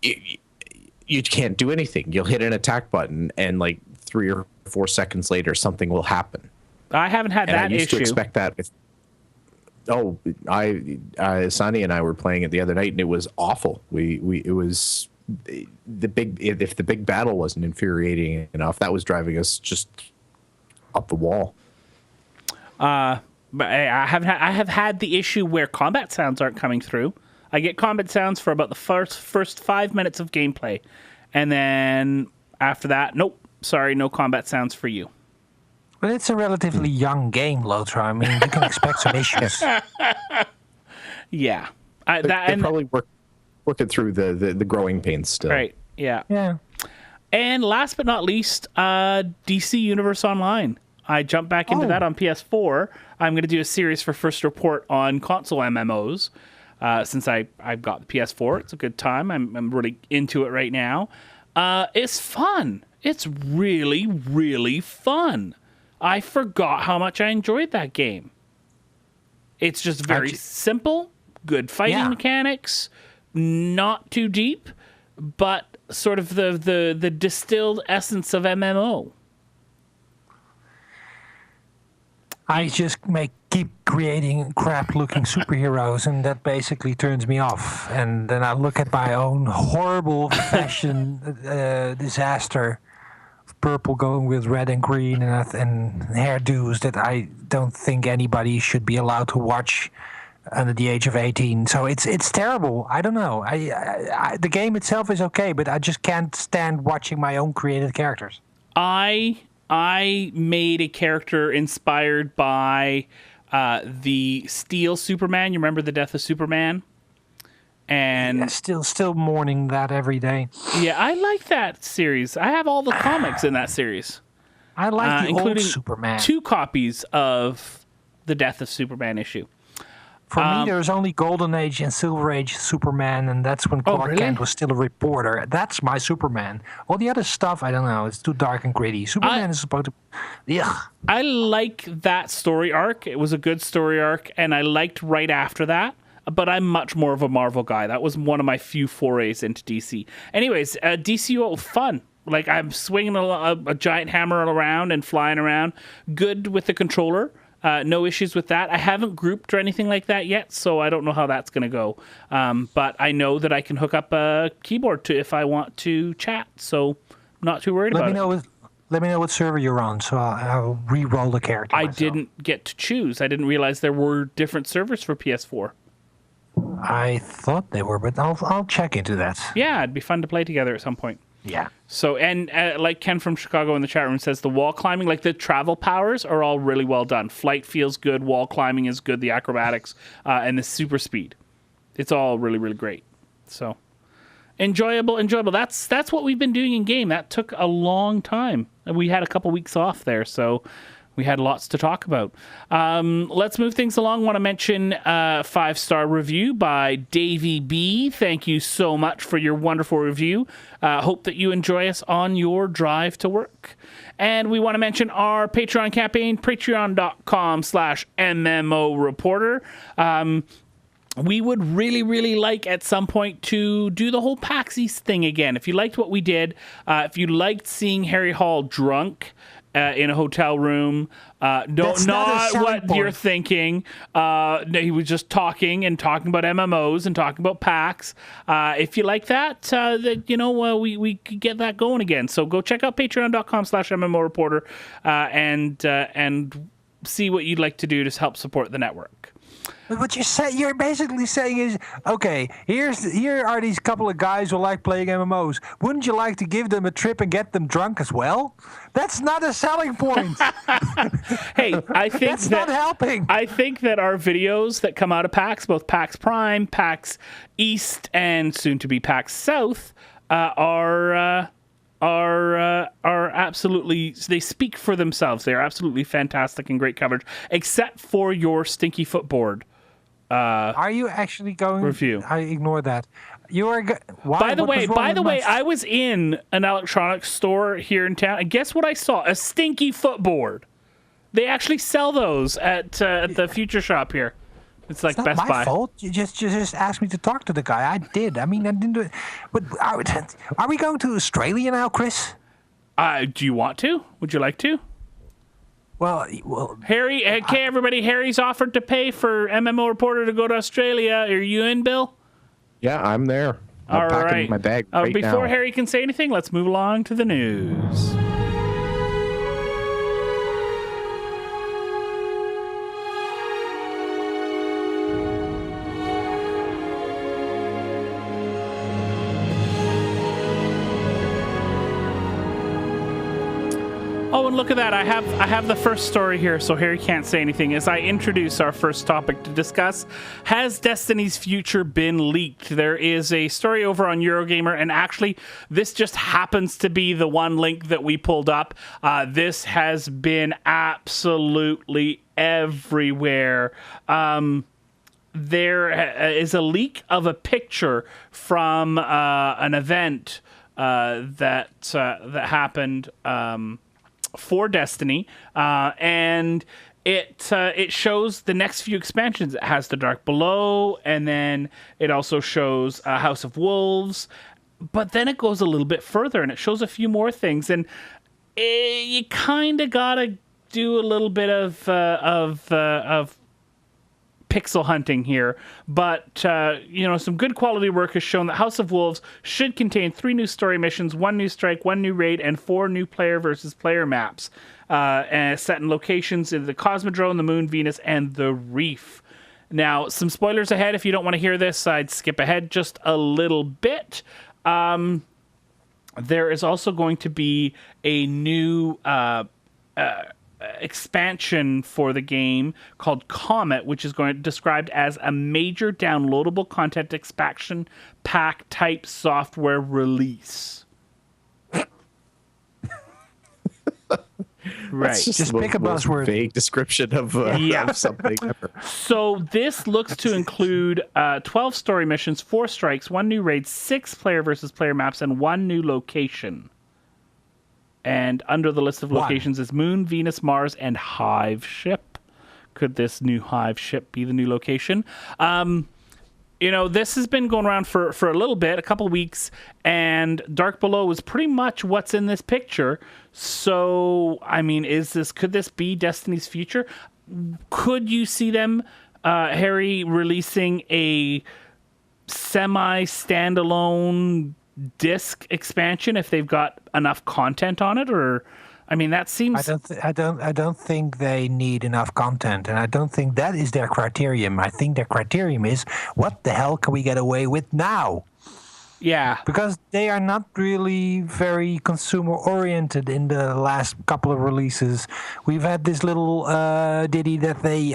you can't do anything. You'll hit an attack button and like 3 or 4 seconds later something will happen. I haven't had that issue. I used to expect that with Sonny and I were playing it the other night and it was awful. It was if the big battle wasn't infuriating enough, that was driving us just up the wall. But I have had the issue where combat sounds aren't coming through. I get combat sounds for about the first 5 minutes of gameplay, and then after that, nope, sorry, no combat sounds for you. But it's a relatively young game, Lotro. I mean, you can expect some issues. Yeah, they're probably working through the growing pains still. Right. Yeah. Yeah. And last but not least, DC Universe Online. I jumped back into that on PS4. I'm going to do a series for First Report on console MMOs. Since I've got the PS4, it's a good time. I'm really into it right now. It's fun. It's really, really fun. I forgot how much I enjoyed that game. It's just very simple, good fighting mechanics, not too deep, but sort of the distilled essence of MMO. I just keep creating crap-looking superheroes, and that basically turns me off. And then I look at my own horrible fashion disaster, purple going with red and green, and hairdos that I don't think anybody should be allowed to watch under the age of 18. So it's terrible. I don't know. I the game itself is okay, but I just can't stand watching my own created characters. I made a character inspired by the Steel Superman. You remember the death of Superman? And yeah, still mourning that every day. Yeah, I like that series. I have all the comics in that series. I like the including old Superman. 2 copies of the death of Superman issue. For me, there's only Golden Age and Silver Age Superman, and that's when Clark Kent was still a reporter. That's my Superman. All the other stuff, I don't know. It's too dark and gritty. Superman is supposed to... Yeah. I like that story arc. It was a good story arc, and I liked right after that. But I'm much more of a Marvel guy. That was one of my few forays into DC. Anyways, DCO, fun. Like, I'm swinging a giant hammer around and flying around. Good with the controller. No issues with that. I haven't grouped or anything like that yet, so I don't know how that's going to go. But I know that I can hook up a keyboard to if I want to chat, so I'm not too worried about it. Let me know what server you're on, so I'll re-roll the character myself. I didn't get to choose. I didn't realize there were different servers for PS4. I thought they were, but I'll check into that. Yeah, it'd be fun to play together at some point. Yeah. So, and like Ken from Chicago in the chat room says, the wall climbing, like the travel powers are all really well done. Flight feels good. Wall climbing is good. The acrobatics and the super speed. It's all really, really great. So enjoyable. That's what we've been doing in game. That took a long time. We had a couple weeks off there, so we had lots to talk about. Let's move things along. Want to mention 5-star review by Davey B. Thank you so much for your wonderful review. Hope that you enjoy us on your drive to work. And we want to mention our Patreon campaign, patreon.com/MMO Reporter. We would really, really like at some point to do the whole PAX East thing again. If you liked what we did, if you liked seeing Harry Hall drunk in a hotel room, not what you're thinking. He was just talking about MMOs and talking about PAX. If you like that, we could get that going again. So go check out patreon.com/MMO Reporter and see what you'd like to do to help support the network. What you're basically saying is, okay, here are these couple of guys who like playing MMOs. Wouldn't you like to give them a trip and get them drunk as well? That's not a selling point. Hey, I think that's not helping. I think that our videos that come out of PAX, both PAX Prime, PAX East, and soon to be PAX South, are absolutely, they speak for themselves. They are absolutely fantastic and great coverage, except for your stinky footboard. Are you actually going review? I ignore that. You are. By the way, I was in an electronics store here in town, and guess what I saw? A stinky footboard. They actually sell those at the Future Shop here. It's like Best Buy. It's not my fault. You just asked me to talk to the guy. I did. I mean, I didn't do it. But are we going to Australia now, Chris? Do you want to? Would you like to? Well, Harry. Okay, everybody. Harry's offered to pay for MMO Reporter to go to Australia. Are you in, Bill? Yeah, I'm there. I'm packing my bag right before now. Harry can say anything, let's move along to the news. Oh, and look at that. I have the first story here, so Harry can't say anything. As I introduce our first topic to discuss, has Destiny's future been leaked? There is a story over on Eurogamer, and actually, this just happens to be the one link that we pulled up. This has been absolutely everywhere. There is a leak of a picture from an event that happened for Destiny, and it shows the next few expansions. It has The Dark Below, and then it also shows House of Wolves, but then it goes a little bit further, and it shows a few more things, and you kind of gotta do a little bit of pixel hunting here, but some good quality work has shown that House of Wolves should contain 3 new story missions, 1 new strike, 1 new raid, and 4 new player versus player maps, and set in locations in the Cosmodrome, the Moon, Venus, and the Reef. Now, some spoilers ahead. If you don't want to hear this, I'd skip ahead just a little bit. There is also going to be a new expansion for the game called Comet, which is described as a major downloadable content expansion pack type software release. Right. Just pick a buzzword. Vague description of something. So this looks to include 12 story missions, 4 strikes, 1 new raid, 6 player versus player maps, and 1 new location. And under the list of locations is Moon, Venus, Mars, and Hive Ship. Could this new Hive Ship be the new location? This has been going around for a little bit, a couple weeks, and Dark Below is pretty much what's in this picture. So, I mean, could this be Destiny's future? Could you see them, Harry, releasing a semi-standalone disc expansion if they've got enough content on it? Or I mean, that seems I don't think they need enough content, and I don't think that is their criterion. I think their criterion is, what the hell can we get away with now? Yeah, because they are not really very consumer oriented in the last couple of releases. We've had this little ditty that they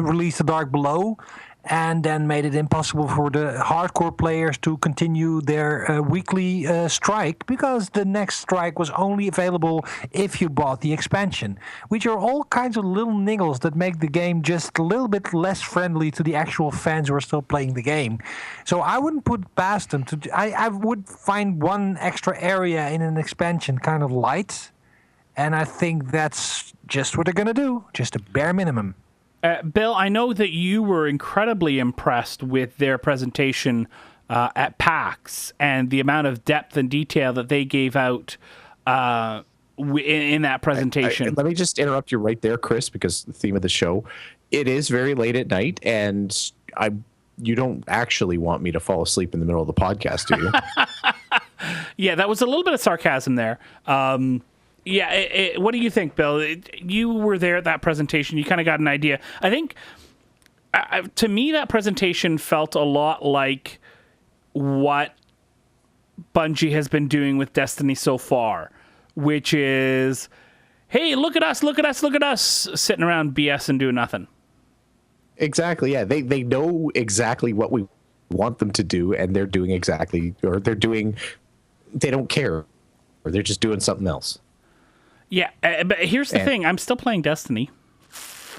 released The Dark Below, and then made it impossible for the hardcore players to continue their weekly strike, because the next strike was only available if you bought the expansion, which are all kinds of little niggles that make the game just a little bit less friendly to the actual fans who are still playing the game. So I wouldn't put past them to. I would find one extra area in an expansion kind of light, and I think that's just what they're going to do, just a bare minimum. Bill, I know that you were incredibly impressed with their presentation at PAX and the amount of depth and detail that they gave out in that presentation. Let me just interrupt you right there, Chris, because the theme of the show, it is very late at night, and you don't actually want me to fall asleep in the middle of the podcast, do you? Yeah, that was a little bit of sarcasm there. What do you think, Bill? You were there at that presentation. You kind of got an idea. I think, to me, that presentation felt a lot like what Bungie has been doing with Destiny so far, which is, hey, look at us, look at us, look at us, sitting around BS and doing nothing. Exactly, yeah. They know exactly what we want them to do, and they're doing exactly, or they don't care, or they're just doing something else. Yeah, but here's the thing. I'm still playing Destiny.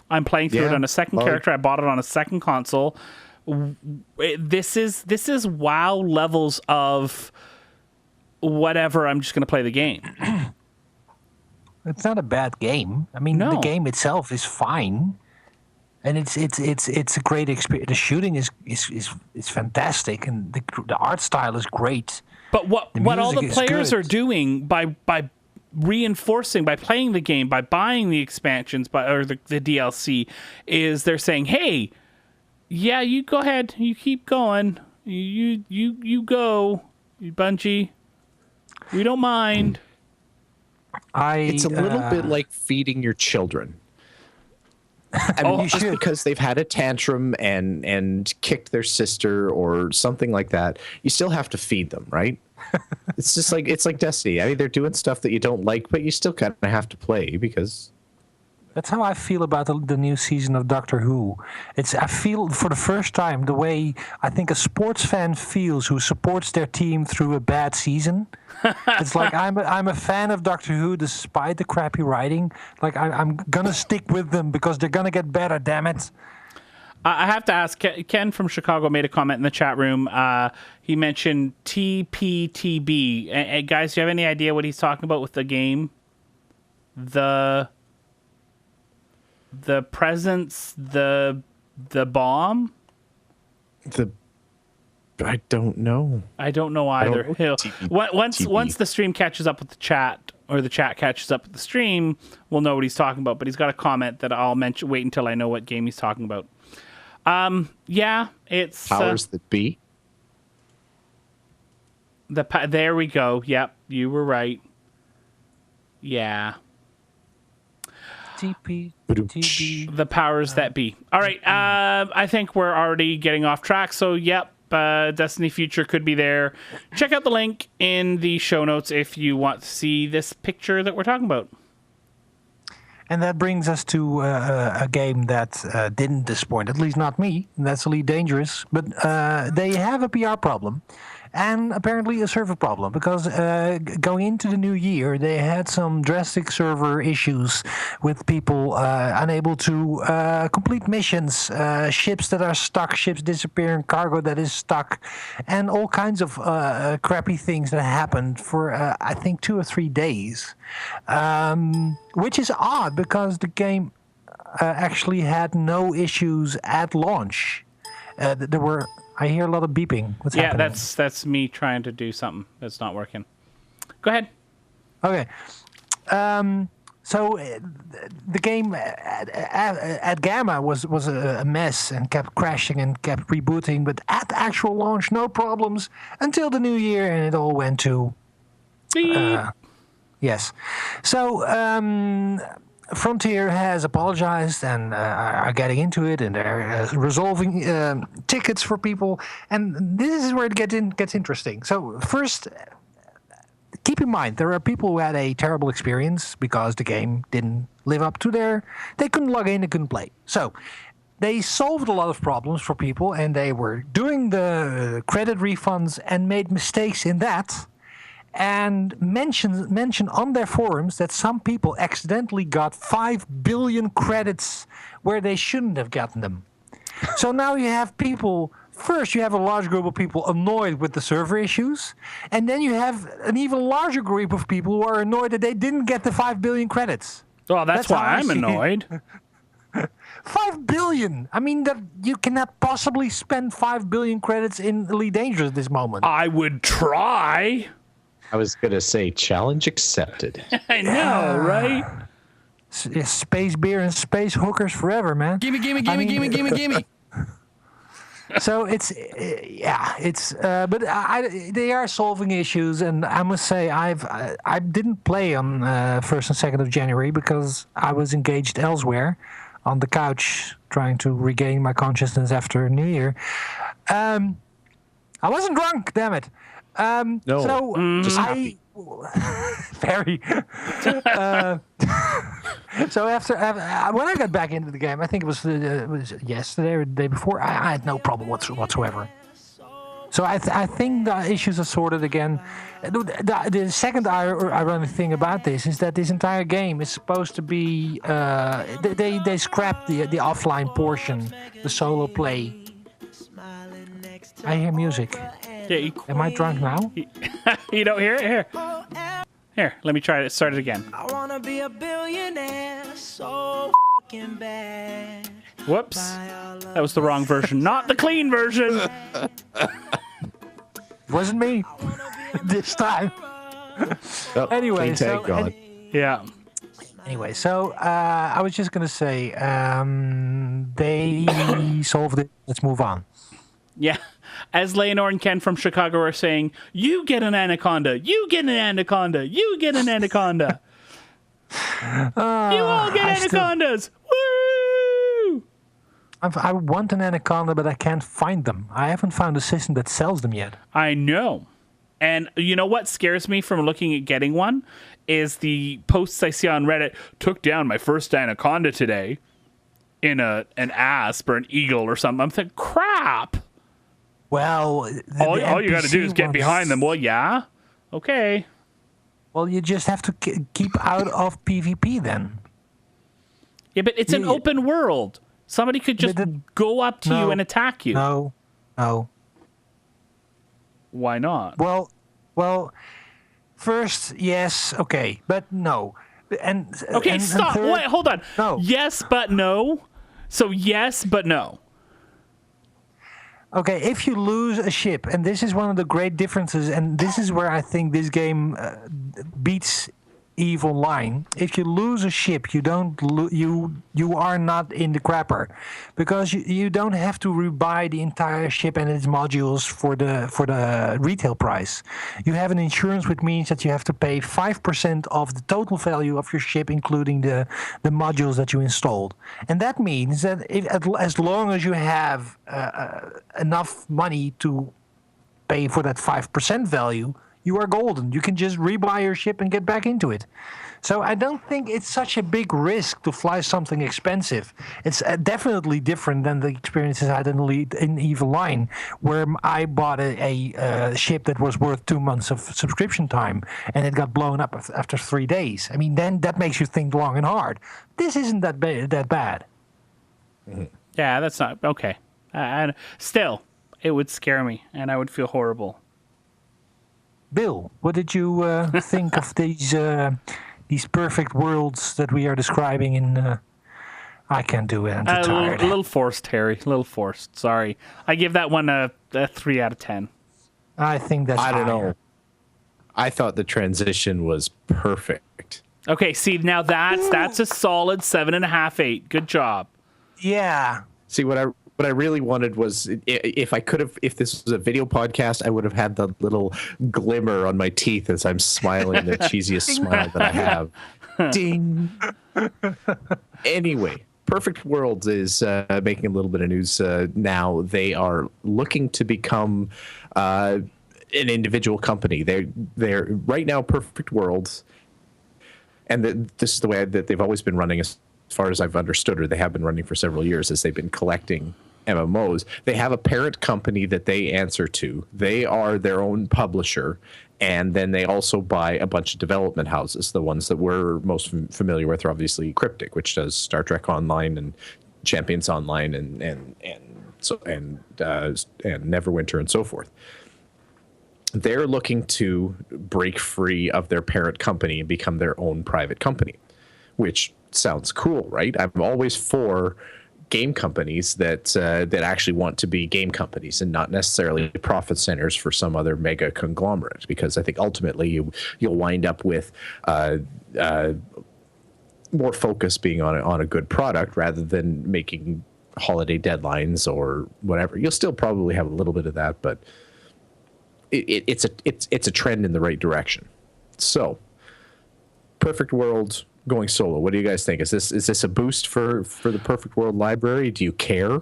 I'm playing through it on a second character. I bought it on a second console. This is WoW levels of whatever. I'm just going to play the game. It's not a bad game. I mean, the game itself is fine, and it's a great experience. The shooting is fantastic, and the art style is great. But what all the players are doing by reinforcing, by playing the game, by buying the expansions, or the DLC, is they're saying, hey, yeah, you go ahead, you keep going, you go, Bungie, we don't mind. It's a little bit like feeding your children. I mean, just because they've had a tantrum and kicked their sister or something like that, you still have to feed them, right? It's like Destiny. I mean, they're doing stuff that you don't like, but you still kind of have to play because. That's how I feel about the new season of Doctor Who. I feel for the first time the way I think a sports fan feels who supports their team through a bad season. It's like I'm a fan of Doctor Who despite the crappy writing. Like I'm gonna stick with them because they're gonna get better. Damn it. I have to ask, Ken from Chicago made a comment in the chat room. He mentioned TPTB. Guys, do you have any idea what he's talking about with the game? The presence, the bomb? I don't know. I don't know either. Once the stream catches up with the chat, or the chat catches up with the stream, we'll know what he's talking about. But he's got a comment that I'll mention. Wait until I know what game he's talking about. It's powers that be. There we go. Yep, you were right. Yeah. TP. The powers that be. All right. I think we're already getting off track. So, yep. Destiny Future could be there. Check out the link in the show notes if you want to see this picture that we're talking about. And that brings us to a game that didn't disappoint, at least not me. That's Elite Dangerous. But they have a PR problem and apparently a server problem because going into the new year, they had some drastic server issues with people unable to complete missions, ships that are stuck, ships disappearing, cargo that is stuck, and all kinds of crappy things that happened for, I think, 2 or 3 days. Which is odd because the game actually had no issues at launch. I hear a lot of beeping. What's happening? Yeah, that's me trying to do something that's not working. Go ahead. Okay. So the game at Gamma was a mess and kept crashing and kept rebooting, but at the actual launch, no problems until the new year, and it all went to. Yes. So Frontier has apologized and are getting into it, and they're resolving tickets for people. And this is where it gets interesting. So first, keep in mind, there are people who had a terrible experience because the game didn't live up to they couldn't log in, they couldn't play. So they solved a lot of problems for people, and they were doing the credit refunds and made mistakes in that. And mention on their forums that some people accidentally got 5 billion credits where they shouldn't have gotten them. So now you have people. First, you have a large group of people annoyed with the server issues, and then you have an even larger group of people who are annoyed that they didn't get the 5 billion credits. Well, that's why I'm annoyed. 5 billion. I mean, that you cannot possibly spend 5 billion credits in Elite Dangerous at this moment. I would try. I was gonna say challenge accepted. I know, right? Space beer and space hookers forever, man. Gimme. So it's but they are solving issues, and I must say I didn't play on 1st and 2nd of January because I was engaged elsewhere, on the couch trying to regain my consciousness after New Year. I wasn't drunk, damn it. No, so just happy. Very. So after when I got back into the game, I think it was yesterday or the day before, I had no problem whatsoever. So I think the issues are sorted again. The second ironic thing about this is that this entire game is supposed to be they scrapped the offline portion, the solo play. I hear music. Yeah, Am I drunk now? You don't hear it? Here, let me try it. Start it again. I wanna be a billionaire so fucking bad. Whoops. That was the wrong version, not the clean version. Wasn't me this time. Oh, Anyway, clean tag so gone. Yeah. Anyway, so I was just gonna say they solved it. Let's move on. Yeah. As Layanor and Ken from Chicago are saying, you get an anaconda, you get an anaconda, you get an anaconda. You all get anacondas. Woo! I want an anaconda, but I can't find them. I haven't found a system that sells them yet. I know. And you know what scares me from looking at getting one is the posts I see on Reddit, took down my first anaconda today in an asp or an eagle or something. I'm thinking, crap. Well, All you got to do is get behind them. Well, yeah. Okay. Well, you just have to keep out of PvP then. Yeah, but it's an open world. Somebody could just go up to you and attack you. No. Why not? Well, first, yes, okay, but no. Okay, stop. third, Wait, hold on. No. Yes, but no. So yes, but no. Okay, if you lose a ship, and this is one of the great differences, and this is where I think this game beats EVE Online. If you lose a ship, you don't you are not in the crapper, because you don't have to rebuy the entire ship and its modules for the retail price. You have an insurance, which means that you have to pay 5% of the total value of your ship, including the modules that you installed. And that means that as long as you have enough money to pay for that 5% value, you are golden. You can just rebuy your ship and get back into it. So I don't think it's such a big risk to fly something expensive. It's definitely different than the experiences I had in EVE Online, where I bought a ship that was worth 2 months of subscription time, and it got blown up after 3 days. I mean, then that makes you think long and hard. This isn't that bad. Mm-hmm. Yeah, that's not okay. And still, it would scare me, and I would feel horrible. Bill, what did you think of these perfect worlds that we are describing in... I can't do it, I'm too tired. A little forced, Harry. A little forced. Sorry. I give that one a 3 out of 10. I think that's I don't higher. know. I thought the transition was perfect. Okay, see, now that's a solid 7.5, 8. Good job. Yeah. See, what I really wanted was, if this was a video podcast, I would have had the little glimmer on my teeth as I'm smiling, the cheesiest smile that I have. Ding. Anyway, Perfect Worlds is making a little bit of news now. They are looking to become an individual company. They're right now Perfect Worlds, and this is the way that they've always been running as far as I've understood, or they have been running for several years as they've been collecting MMOs. They have a parent company that they answer to. They are their own publisher, and then they also buy a bunch of development houses. The ones that we're most familiar with are obviously Cryptic, which does Star Trek Online and Champions Online and Neverwinter and so forth. They're looking to break free of their parent company and become their own private company, which sounds cool, right? I'm always for game companies that actually want to be game companies and not necessarily profit centers for some other mega conglomerate, because I think ultimately you'll wind up with more focus being on a good product rather than making holiday deadlines or whatever. You'll still probably have a little bit of that, but it's a trend in the right direction. So, Perfect World going solo. What do you guys think? Is this a boost for the Perfect World library? Do you care?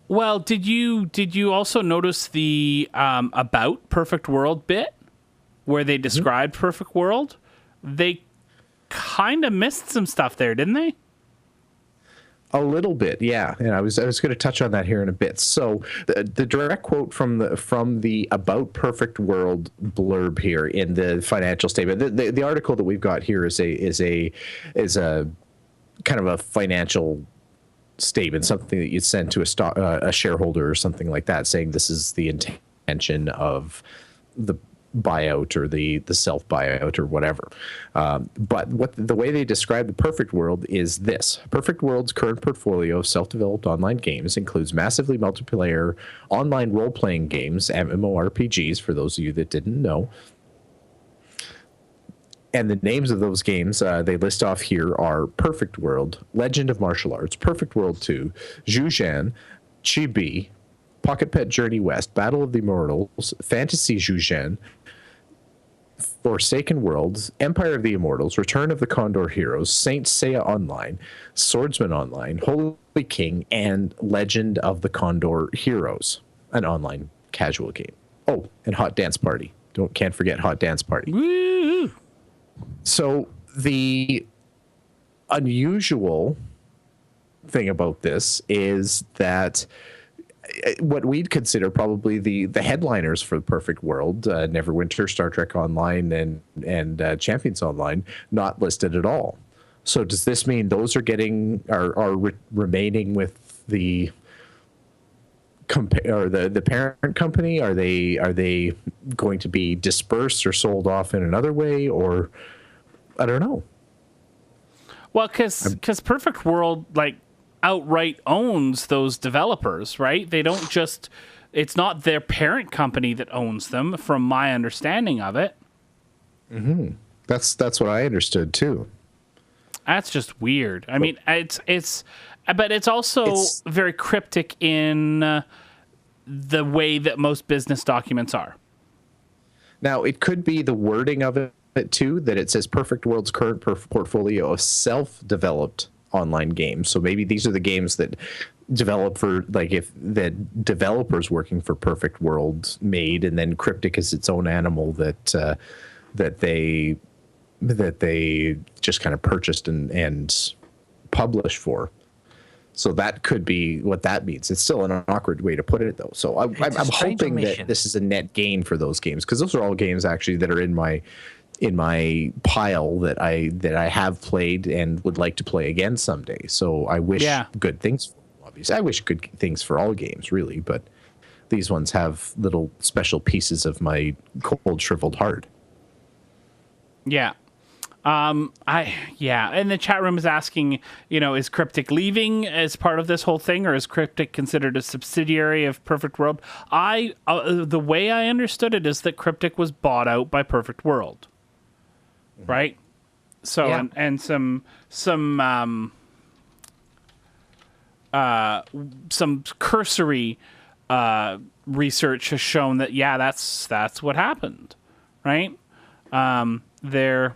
Well, did you also notice the about Perfect World bit where they described Perfect World? They kind of missed some stuff there, didn't they? A little bit, yeah. And I was going to touch on that here in a bit. So the direct quote from the About Perfect World blurb here in the financial statement. The article that we've got here is a kind of a financial statement, something that you'd send to a shareholder or something like that, saying this is the intention of the buyout or the self buyout or whatever. But the way they describe the Perfect World is this: Perfect World's current portfolio of self-developed online games includes massively multiplayer online role-playing games, MMORPGs, for those of you that didn't know. And the names of those games they list off here are Perfect World, Legend of Martial Arts, Perfect World 2, Zhujian, Chibi, Pocket Pet Journey West, Battle of the Immortals, Fantasy Zhujian, Forsaken Worlds, Empire of the Immortals, Return of the Condor Heroes, Saint Seiya Online, Swordsman Online, Holy King, and Legend of the Condor Heroes, an online casual game. Oh, and Hot Dance Party. Can't forget Hot Dance Party. Woo! So the unusual thing about this is that what we'd consider probably the headliners for the Perfect World, Neverwinter, Star Trek Online, and Champions Online, not listed at all. So does this mean those are remaining with the parent company? Are they going to be dispersed or sold off in another way, or I don't know. Well, because Perfect World outright owns those developers, right? They don't just, it's not their parent company that owns them, from my understanding of it. Mm-hmm. That's what I understood too. That's just weird. I mean, but it's also very cryptic in the way that most business documents are. Now, it could be the wording of it too, that it says Perfect World's current portfolio of self-developed online games. So maybe these are the games that developers working for Perfect World made, and then Cryptic is its own animal that they just kind of purchased and published for. So that could be what that means. It's still an awkward way to put it, though. So I'm hoping that this is a net gain for those games, because those are all games actually that are in my pile that I have played and would like to play again someday. So I wish good things for them, obviously. I wish good things for all games, really, but these ones have little special pieces of my cold, shriveled heart. Yeah. And the chat room is asking, is Cryptic leaving as part of this whole thing, or is Cryptic considered a subsidiary of Perfect World? The way I understood it is that Cryptic was bought out by Perfect World. Right? So, yeah. and some cursory research has shown that, that's what happened. Right? They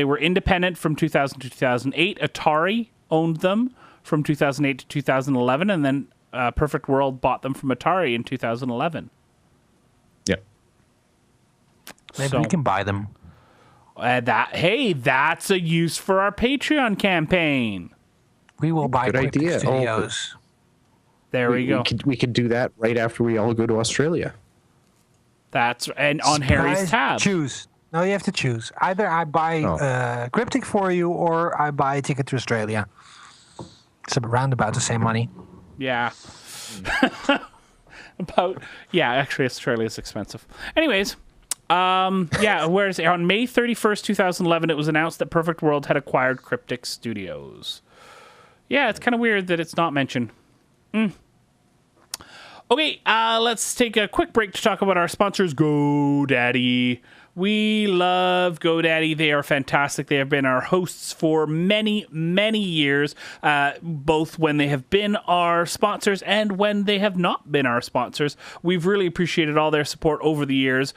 were independent from 2000 to 2008. Atari owned them from 2008 to 2011, and then Perfect World bought them from Atari in 2011. Yep. Maybe we can buy them. That's a use for our Patreon campaign. We will buy Good Cryptic idea. Studios. There we go. We could do that right after we all go to Australia. And on Harry's tab. Choose. No, you have to choose. Either I buy Cryptic for you, or I buy a ticket to Australia. It's around about the same money. Yeah. Actually, Australia's expensive. Anyways, whereas on May 31st, 2011, it was announced that Perfect World had acquired Cryptic Studios. Yeah, it's kind of weird that it's not mentioned. Okay, let's take a quick break to talk about our sponsors, GoDaddy. We love GoDaddy. They are fantastic. They have been our hosts for many, many years, both when they have been our sponsors and when they have not been our sponsors. We've really appreciated all their support over the years.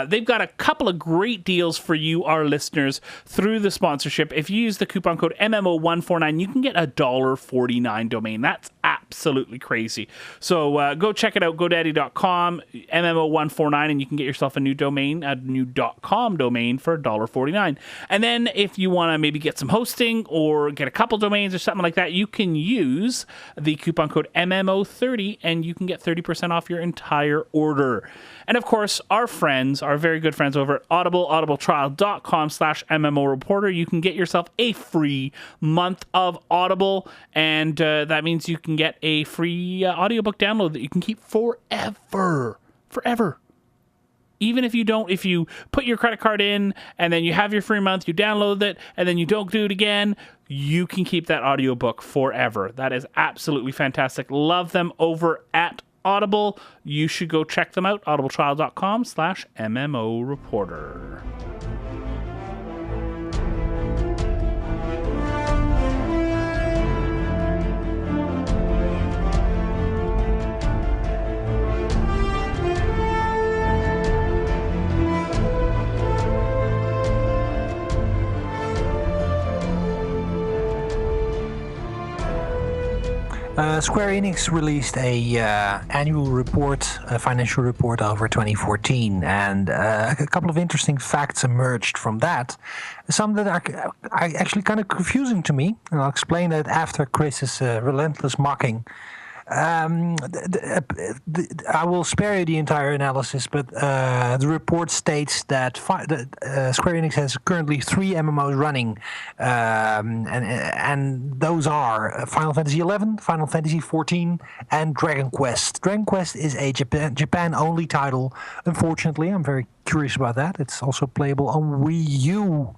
They've got a couple of great deals for you, our listeners, through the sponsorship. If you use the coupon code MMO149, you can get a $1.49 domain. That's absolutely crazy. So go check it out, GoDaddy.com, MMO149, and you can get yourself a new domain, a new .com domain for $1.49. And then if you want to maybe get some hosting or get a couple domains or something like that, you can use the coupon code MMO30 and you can get 30% off your entire order. And of course, our very good friends over at Audible, audibletrial.com/MMO Reporter, you can get yourself a free month of Audible, and that means you can get a free audiobook download that you can keep forever. Even if you put your credit card in and then you have your free month, you download it, and then you don't do it again, you can keep that audiobook forever. That is absolutely fantastic. Love them over at Audible. You should go check them out, audibletrial.com/MMO Reporter. Square Enix released a annual report, a financial report over 2014, and a couple of interesting facts emerged from that. Some that are actually kind of confusing to me, and I'll explain that after Chris's relentless mocking. I will spare you the entire analysis, but the report states that Square Enix has currently 3 MMOs running, and those are Final Fantasy XI, Final Fantasy XIV, and Dragon Quest. Dragon Quest is a Japan-only title. Unfortunately, I'm very curious about that. It's also playable on Wii U,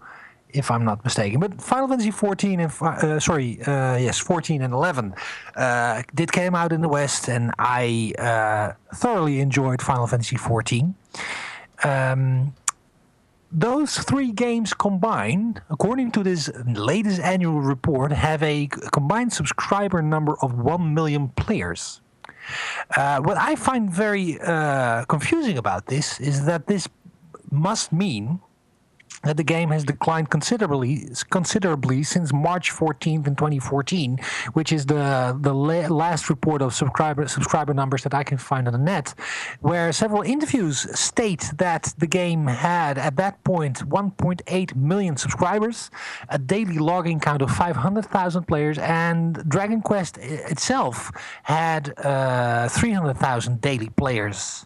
if I'm not mistaken. But Final Fantasy 14 and 14 and 11 did came out in the West, and I thoroughly enjoyed Final Fantasy 14. Those 3 games combined, according to this latest annual report, have a combined subscriber number of 1 million players. What I find very confusing about this is that this must mean that the game has declined considerably since March 14th in 2014, which is the last report of subscriber numbers that I can find on the net, where several interviews state that the game had at that point 1.8 million subscribers, a daily logging count of 500,000 players, and Dragon Quest itself had 300,000 daily players.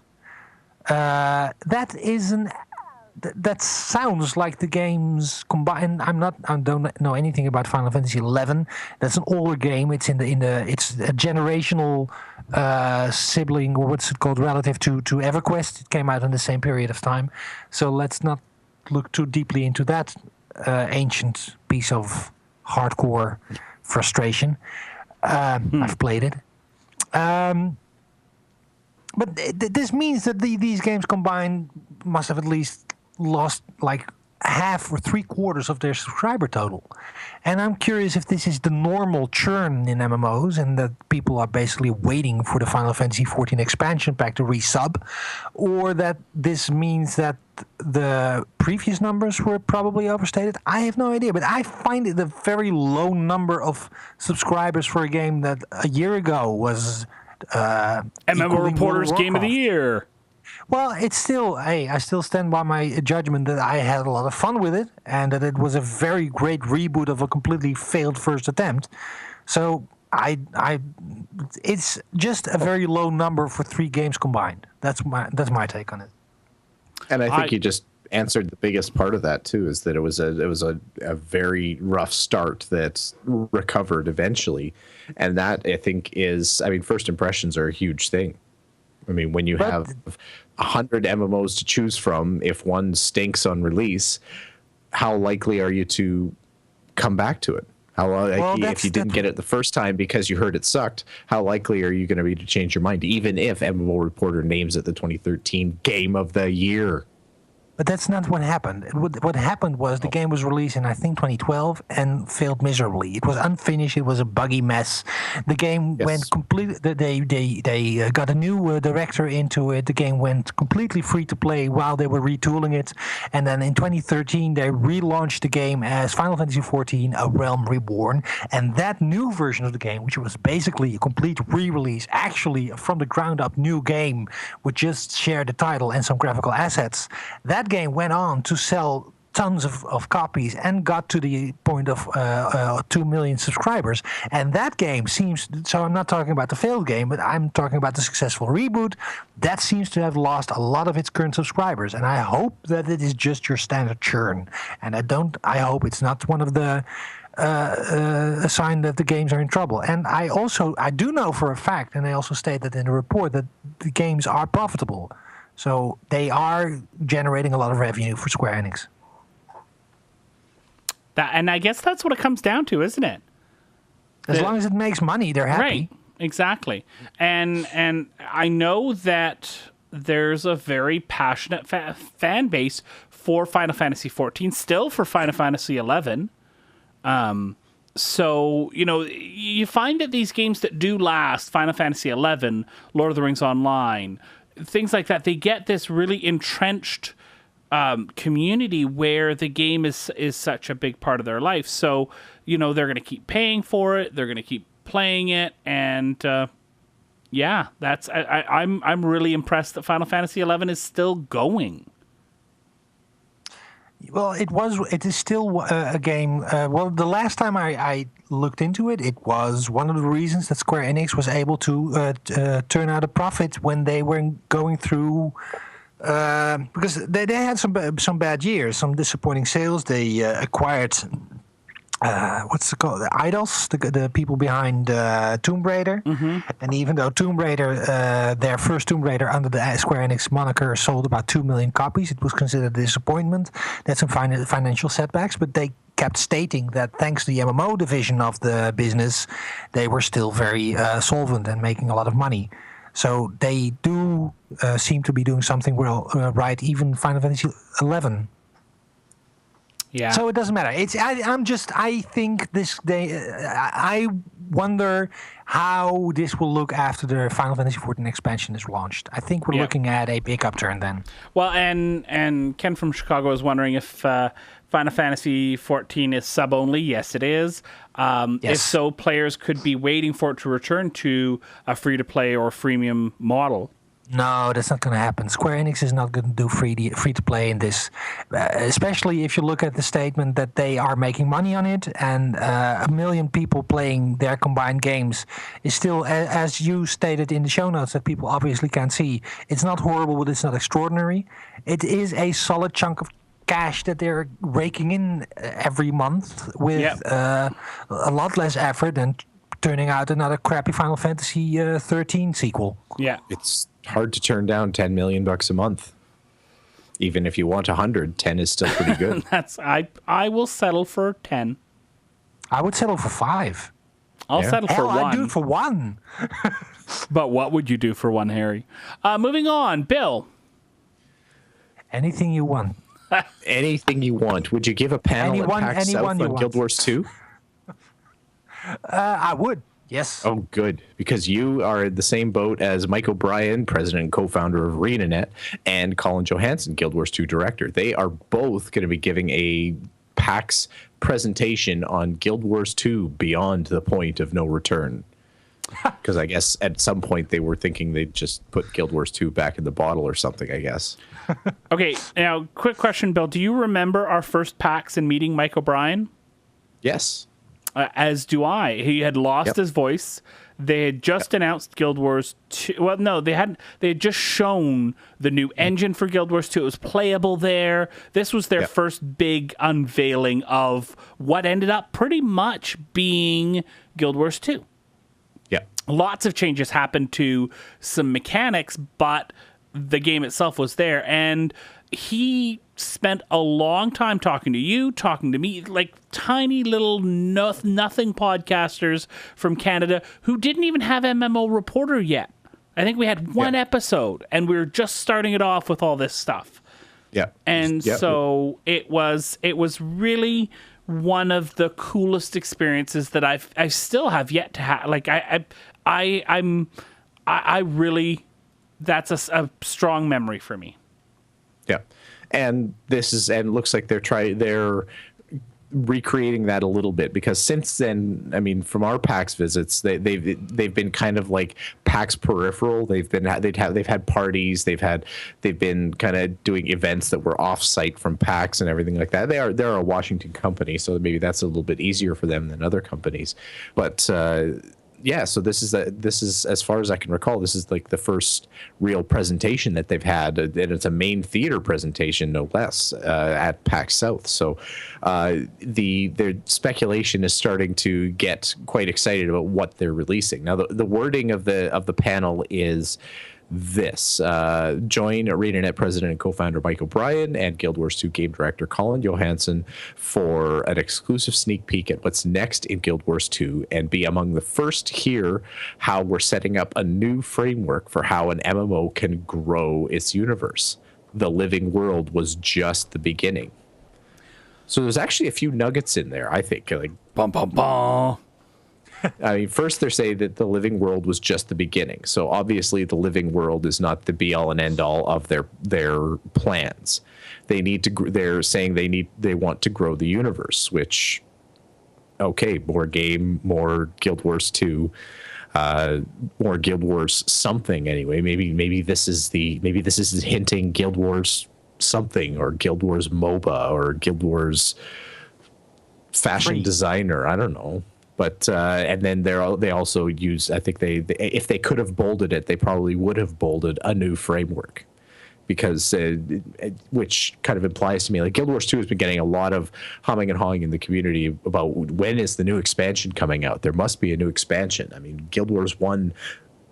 That sounds like the games combined. I don't know anything about Final Fantasy XI. That's an older game. It's it's a generational sibling, or what's it called, relative to EverQuest. It came out in the same period of time. So let's not look too deeply into that ancient piece of hardcore frustration. I've played it. But this means that these games combined must have at least lost like half or 3/4 of their subscriber total. And I'm curious if this is the normal churn in MMOs and that people are basically waiting for the Final Fantasy XIV expansion pack to resub, or that this means that the previous numbers were probably overstated. I have no idea, but I find it a very low number of subscribers for a game that a year ago was MMO Reporter's Game of the Year. Well, it's still, hey, I still stand by my judgment that I had a lot of fun with it and that it was a very great reboot of a completely failed first attempt. So it's just a very low number for 3 games combined. That's my take on it. And I think you just answered the biggest part of that too, is that it was a very rough start that recovered eventually, and that I think is, I mean, first impressions are a huge thing. I mean, when you have 100 MMOs to choose from, if one stinks on release, how likely are you to come back to it? If you didn't get it the first time because you heard it sucked, how likely are you going to be to change your mind, even if MMO Reporter names it the 2013 Game of the Year? But that's not what happened. What happened was the game was released in, I think, 2012 and failed miserably. It was unfinished. It was a buggy mess. The game went completely. They got a new director into it. The game went completely free to play while they were retooling it. And then in 2013, they relaunched the game as Final Fantasy XIV: A Realm Reborn. And that new version of the game, which was basically a complete re-release, actually from the ground up new game, would just share the title and some graphical assets. That game went on to sell tons of copies and got to the point of 2 million subscribers. And that game seems, so I'm not talking about the failed game, but I'm talking about the successful reboot, that seems to have lost a lot of its current subscribers. And I hope that it is just your standard churn. And I hope it's not one of the a sign that the games are in trouble. And I do know for a fact, and I also stated in the report, that the games are profitable. So they are generating a lot of revenue for Square Enix. And I guess that's what it comes down to, isn't it? As long as it makes money, they're happy. Right, exactly. And I know that there's a very passionate fan base for Final Fantasy XIV, still for Final Fantasy XI. So, you find that these games that do last, Final Fantasy XI, Lord of the Rings Online, things like that, they get this really entrenched community where the game is such a big part of their life. So, they're going to keep paying for it. They're going to keep playing it. And I'm really impressed that Final Fantasy XI is still going. Well, it is still a game. The last time I looked into it, it was one of the reasons that Square Enix was able to turn out a profit when they were going through, because they had some bad years, some disappointing sales. They acquired what's it called? The Idols, the people behind Tomb Raider. Mm-hmm. And even though Tomb Raider, their first Tomb Raider under the Square Enix moniker sold about 2 million copies, it was considered a disappointment. They had some financial setbacks, but they kept stating that thanks to the MMO division of the business, they were still very solvent and making a lot of money. So they do seem to be doing something right, even Final Fantasy XI. Yeah. So it doesn't matter. I think I wonder how this will look after the Final Fantasy XIV expansion is launched. I think we're looking at a big upturn then. Well, and Ken from Chicago is wondering if Final Fantasy XIV is sub only. Yes, it is. Yes. If so, players could be waiting for it to return to a free to play or freemium model. No, that's not going to happen. Square Enix is not going to do free to play in this, especially if you look at the statement that they are making money on it, and 1 million people playing their combined games is still, as you stated in the show notes that people obviously can't see, it's not horrible, but it's not extraordinary. It is a solid chunk of cash that they're raking in every month with a lot less effort than turning out another crappy Final Fantasy 13 sequel. Yeah, it's hard to turn down $10 million a month. Even if you want 100, 10 is still pretty good. I will settle for 10. I would settle for 5. I'll settle for 1. I'd do it for 1. But what would you do for 1, Harry? Moving on, Bill. Anything you want. Anything you want. Would you give a panel at PAX South on Guild Wars 2? I would. Yes. Oh, good. Because you are in the same boat as Mike O'Brien, president and co-founder of ArenaNet, and Colin Johansson, Guild Wars 2 director. They are both going to be giving a PAX presentation on Guild Wars 2 Beyond the Point of No Return. Because I guess at some point they were thinking they'd just put Guild Wars 2 back in the bottle or something, I guess. Okay, now, quick question, Bill. Do you remember our first PAX and meeting Mike O'Brien? Yes. As do I. He had lost his voice. They had just announced Guild Wars 2. Well, no, they had just shown the new engine for Guild Wars 2. It was playable there. This was their first big unveiling of what ended up pretty much being Guild Wars 2. Yeah. Lots of changes happened to some mechanics, but the game itself was there. And he spent a long time talking to you, talking to me, like tiny little nothing podcasters from Canada who didn't even have MMO Reporter yet. I think we had one episode, and we were just starting it off with all this stuff. Yeah. And so it was really one of the coolest experiences that I still have yet to have. Like I really, that's a strong memory for me. Yeah. And it looks like they're recreating that a little bit, because since then, I mean, from our PAX visits, they've been kind of like PAX peripheral. They've had parties, they've been kind of doing events that were off site from PAX and everything like that. They're a Washington company, so maybe that's a little bit easier for them than other companies. But yeah, so this is as far as I can recall, this is like the first real presentation that they've had, and it's a main theater presentation, no less, at PAX South. So their speculation is starting to get quite excited about what they're releasing. Now, the wording of the panel is this: join ArenaNet president and co-founder Mike O'Brien and Guild Wars 2 game director Colin Johansson for an exclusive sneak peek at what's next in Guild Wars 2, and be among the first to hear how we're setting up a new framework for how an MMO can grow its universe. The living world was just the beginning. So there's actually a few nuggets in there, I think. Like, bum, bum, bum. I mean, first they're saying that the living world was just the beginning. So obviously the living world is not the be all and end all of their plans. They're saying they want to grow the universe, which, okay, more game, more Guild Wars 2, more Guild Wars something anyway. Maybe this is hinting Guild Wars something, or Guild Wars MOBA, or Guild Wars fashion designer. I don't know. But and then they also use, I think they if they could have bolded it, they probably would have bolded a new framework, because which kind of implies to me like Guild Wars 2 has been getting a lot of humming and hawing in the community about when is the new expansion coming out. There must be a new expansion. I mean, Guild Wars 1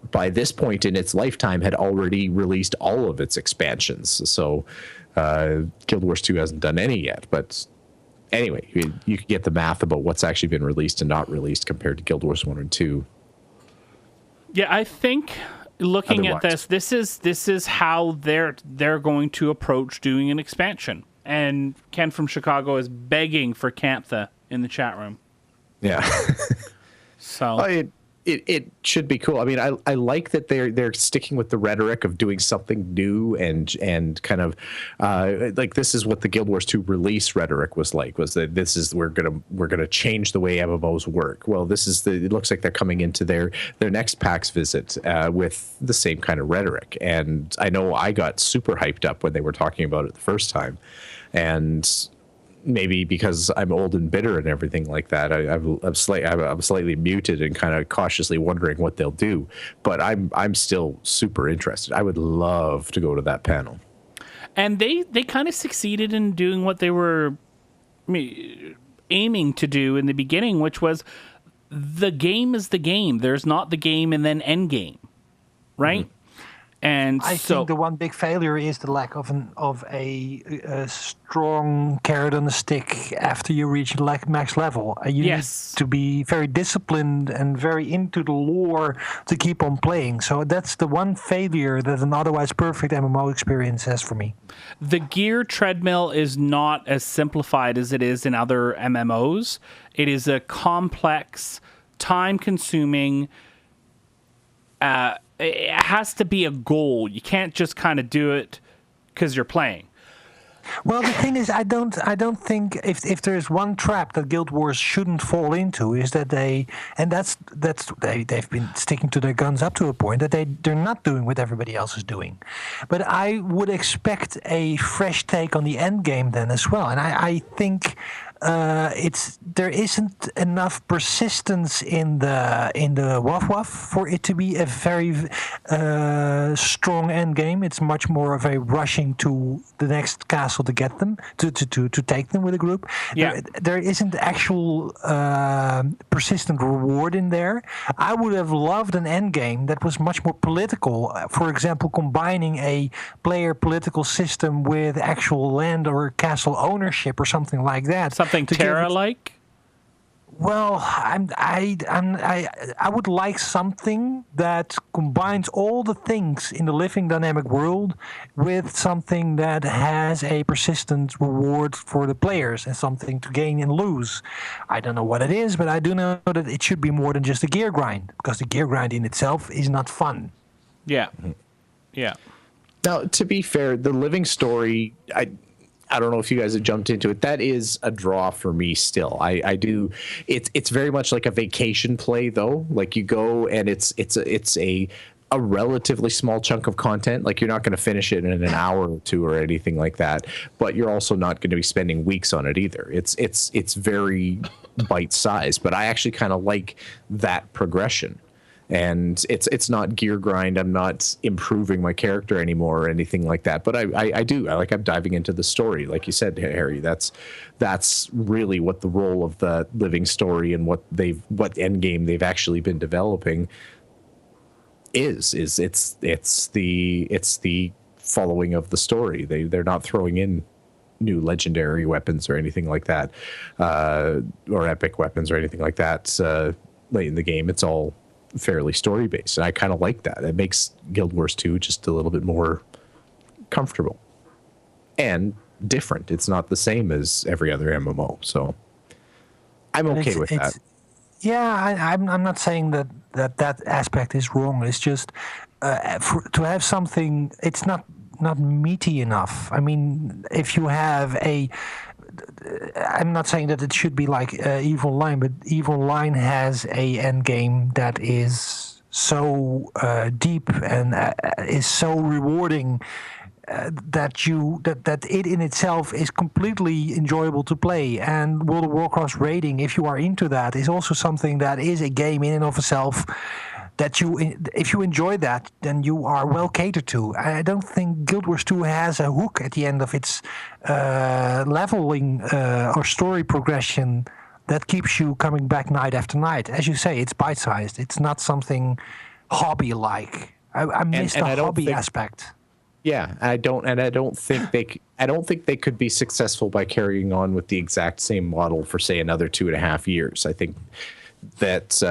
by this point in its lifetime had already released all of its expansions. So Guild Wars 2 hasn't done any yet, but anyway, you can get the math about what's actually been released and not released compared to Guild Wars 1 and 2. Yeah, I think looking at this is how they're going to approach doing an expansion. And Ken from Chicago is begging for Cantha in the chat room. Yeah. So it should be cool. I mean, I like that they're sticking with the rhetoric of doing something new and kind of like this is what the Guild Wars 2 release rhetoric was like, was that we're gonna change the way MMOs work. Well, it looks like they're coming into their next PAX visit with the same kind of rhetoric. And I know I got super hyped up when they were talking about it the first time, and maybe because I'm old and bitter and everything like that, I'm slightly muted and kind of cautiously wondering what they'll do. But I'm still super interested. I would love to go to that panel. And they kind of succeeded in doing what they were aiming to do in the beginning, which was the game is the game. There's not the game and then end game, right? Mm-hmm. And I think the one big failure is the lack of a strong carrot on the stick after you reach max level. You need to be very disciplined and very into the lore to keep on playing. So that's the one failure that an otherwise perfect MMO experience has for me. The gear treadmill is not as simplified as it is in other MMOs. It is a complex, time-consuming. It has to be a goal. You can't just kind of do it because you're playing. Well, the thing is, I don't think if there's one trap that Guild Wars shouldn't fall into is that they've been sticking to their guns up to a point that they're not doing what everybody else is doing. But I would expect a fresh take on the end game then as well, and I think. There isn't enough persistence in the Waf for it to be a very strong end game. It's much more of a rushing to the next castle to get them to take them with a group. Yeah. There isn't actual persistent reward in there. I would have loved an end game that was much more political. For example, combining a player political system with actual land or castle ownership or something like that. Something Terra-like? Well, I would like something that combines all the things in the living dynamic world with something that has a persistent reward for the players and something to gain and lose. I don't know what it is, but I do know that it should be more than just a gear grind, because the gear grind in itself is not fun. Yeah. Yeah. Now, to be fair, the living story, I don't know if you guys have jumped into it. That is a draw for me still. I do. It's very much like a vacation play though. Like you go and it's a relatively small chunk of content. Like you're not going to finish it in an hour or two or anything like that. But you're also not going to be spending weeks on it either. It's very bite sized. But I actually kind of like that progression. And it's not gear grind. I'm not improving my character anymore or anything like that. But I do. I'm diving into the story, like you said, Harry. That's really what the role of the living story and what end game they've actually been developing is. It's the following of the story. They're not throwing in new legendary weapons or anything like that, or epic weapons or anything like that. Late in the game, it's all fairly story based, and I kind of like that. It makes Guild Wars 2 just a little bit more comfortable and different. It's not the same as every other MMO, so I'm okay with that. Yeah, I'm not saying that aspect is wrong. It's just to have something, it's not meaty enough. I mean, if you have I'm not saying that it should be like Evil Line, but Evil Line has a end game that is so deep and is so rewarding that it in itself is completely enjoyable to play. And World of Warcraft raiding, if you are into that, is also something that is a game in and of itself that if you enjoy that, then you are well catered to. I don't think Guild Wars 2 has a hook at the end of its leveling or story progression that keeps you coming back night after night. As you say, it's bite-sized. It's not something hobby-like. I miss the hobby aspect. Yeah, I don't think they could be successful by carrying on with the exact same model for say another 2.5 years. I think that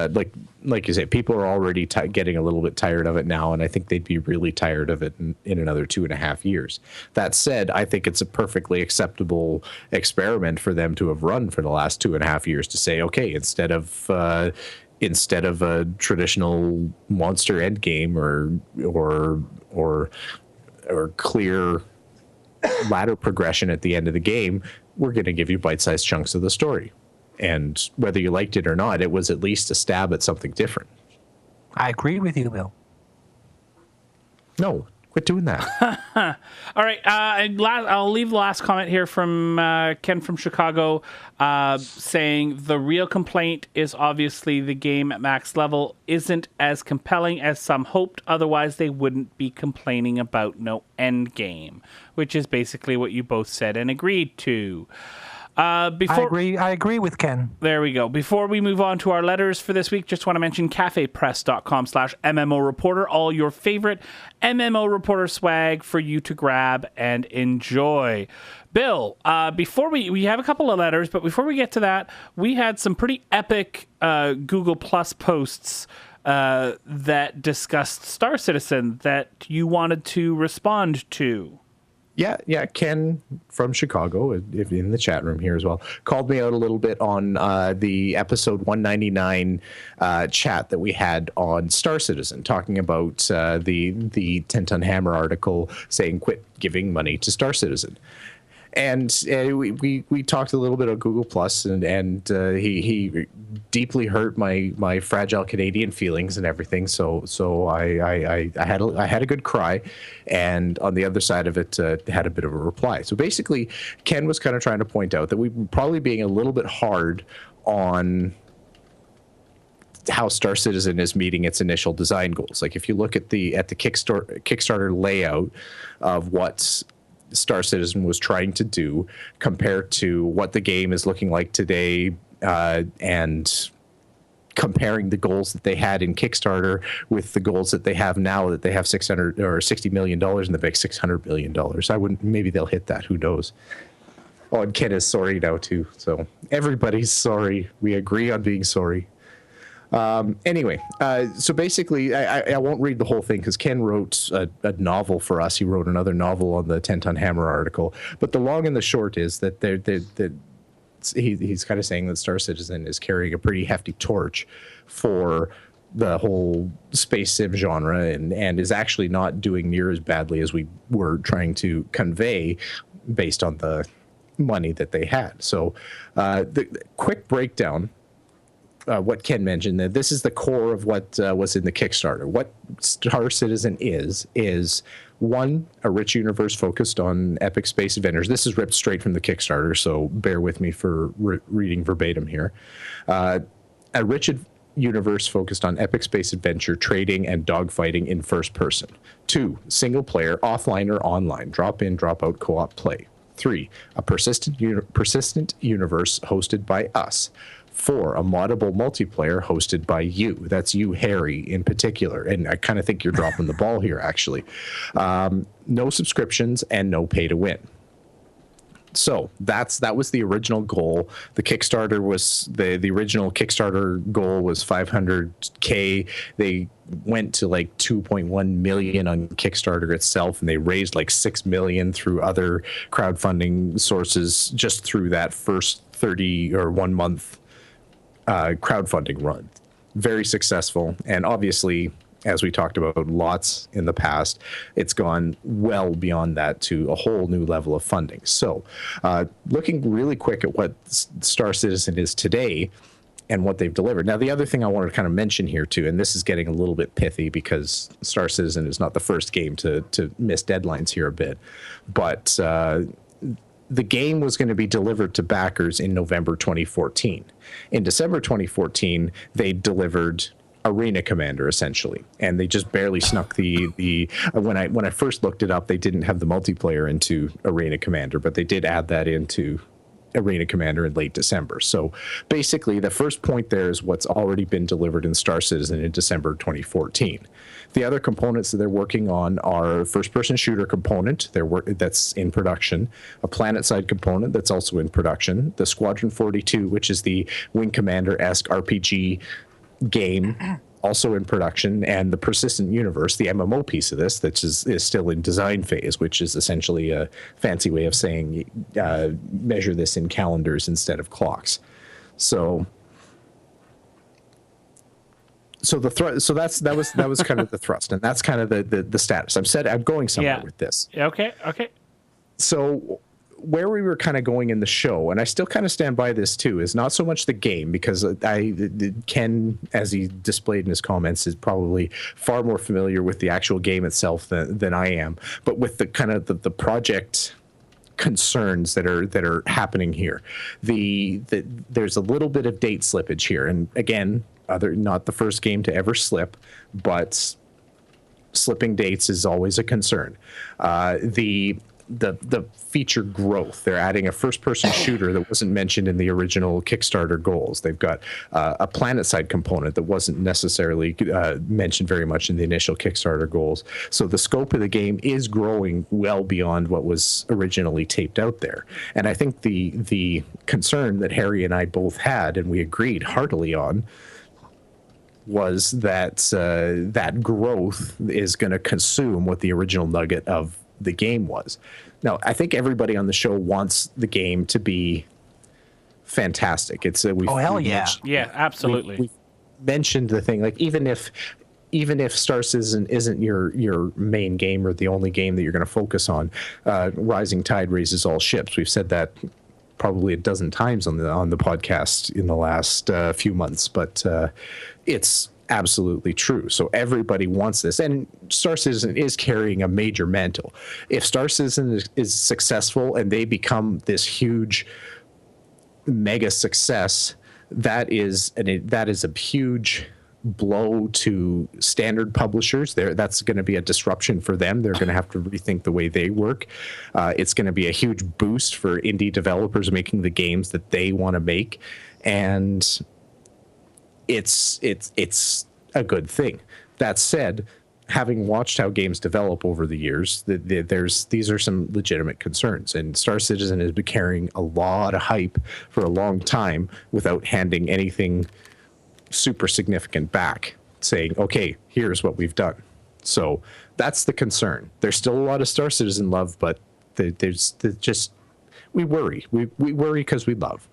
like you say, people are already getting a little bit tired of it now, and I think they'd be really tired of it in another 2.5 years. That said, I think it's a perfectly acceptable experiment for them to have run for the last 2.5 years to say, okay, instead of a traditional monster end game or clear ladder progression at the end of the game, we're going to give you bite-sized chunks of the story. And whether you liked it or not, it was at least a stab at something different. I agree with you, Bill. No, quit doing that. All right. I'll leave the last comment here from Ken from Chicago, saying the real complaint is obviously the game at max level isn't as compelling as some hoped. Otherwise, they wouldn't be complaining about no end game, which is basically what you both said and agreed to. I agree with Ken. There we go. Before we move on to our letters for this week, just want to mention cafepress.com/MMO Reporter, all your favorite MMO Reporter swag for you to grab and enjoy. Bill, before we have a couple of letters, but before we get to that, we had some pretty epic Google Plus posts that discussed Star Citizen that you wanted to respond to. Yeah. Ken from Chicago, if in the chat room here as well, called me out a little bit on the episode 199 chat that we had on Star Citizen, talking about the 10 Ton Hammer article saying quit giving money to Star Citizen. And we talked a little bit on Google Plus, and he deeply hurt my fragile Canadian feelings and everything. So I had a good cry, and on the other side of it, had a bit of a reply. So basically, Ken was kind of trying to point out that we were probably being a little bit hard on how Star Citizen is meeting its initial design goals. Like if you look at the Kickstarter layout of what Star Citizen was trying to do compared to what the game is looking like today, and comparing the goals that they had in Kickstarter with the goals that they have now, that they have $60 million in the big $600 million. Maybe they'll hit that. Who knows? Oh, and Ken is sorry now too. So everybody's sorry. We agree on being sorry. Anyway, so basically, I won't read the whole thing because Ken wrote a novel for us. He wrote another novel on the 10 Ton Hammer article. But the long and the short is that he's kind of saying that Star Citizen is carrying a pretty hefty torch for the whole space sim genre and is actually not doing near as badly as we were trying to convey based on the money that they had. So the quick breakdown. What Ken mentioned, that this is the core of what was in the Kickstarter. What Star Citizen is one, a rich universe focused on epic space adventures. This is ripped straight from the Kickstarter, so bear with me for reading verbatim here. A rich universe focused on epic space adventure, trading, and dogfighting in first person. 2, single player, offline or online, drop in, drop out, co-op play. 3, a persistent universe hosted by us. 4, a moddable multiplayer hosted by you. That's you, Harry, in particular. And I kind of think you're dropping the ball here, actually. No subscriptions and no pay to win. So that was the original goal. The Kickstarter was the original Kickstarter goal was 500K. They went to like 2.1 million on Kickstarter itself, and they raised like 6 million through other crowdfunding sources just through that first 30 or 1 month crowdfunding run. Very successful, and obviously, as we talked about lots in the past, it's gone well beyond that to a whole new level of funding. So looking really quick at what Star Citizen is today and what they've delivered. Now, the other thing I wanted to kind of mention here too, and this is getting a little bit pithy because Star Citizen is not the first game to miss deadlines here a bit, but the game was going to be delivered to backers in November 2014. In December 2014, they delivered Arena Commander, essentially, and they just barely snuck the when I first looked it up, they didn't have the multiplayer into Arena Commander, but they did add that into Arena Commander in late December. So basically, the first point there is what's already been delivered in Star Citizen in December 2014. The other components that they're working on are a first-person shooter component that's in production, a planet-side component that's also in production, the Squadron 42, which is the Wing Commander-esque RPG game, also in production, and the Persistent Universe, the MMO piece of this, that is still in design phase, which is essentially a fancy way of saying measure this in calendars instead of clocks. So that was kind of the thrust, and that's kind of the status. I'm going somewhere with this. Okay. So where we were kind of going in the show, and I still kind of stand by this too, is not so much the game, because Ken, as he displayed in his comments, is probably far more familiar with the actual game itself than I am, but with the kind of the project concerns that are happening here. There's a little bit of date slippage here, and again, not the first game to ever slip, but slipping dates is always a concern. The feature growth. They're adding a first-person shooter that wasn't mentioned in the original Kickstarter goals. They've got a planet-side component that wasn't necessarily mentioned very much in the initial Kickstarter goals. So the scope of the game is growing well beyond what was originally taped out there. And I think the concern that Harry and I both had, and we agreed heartily on, was that that growth is going to consume what the original nugget of the game was. Now, I think everybody on the show wants the game to be fantastic. It's hell yeah. Yeah, absolutely. We've mentioned the thing, like even if even if Star Citizen isn't your main game or the only game that you're going to focus on, rising tide raises all ships. We've said that probably a dozen times on the podcast in the last few months, but it's absolutely true. So everybody wants this, and Star Citizen is carrying a major mantle. If Star Citizen is successful and they become this huge mega success, that is a huge blow to standard publishers. That's going to be a disruption for them. They're going to have to rethink the way they work. It's going to be a huge boost for indie developers making the games that they want to make, and it's a good thing. That said, having watched how games develop over the years, these are some legitimate concerns, and Star Citizen has been carrying a lot of hype for a long time without handing anything super significant back, saying, okay, here's what we've done. So that's the concern. There's still a lot of Star Citizen love, but there's just, we worry. We worry because we love.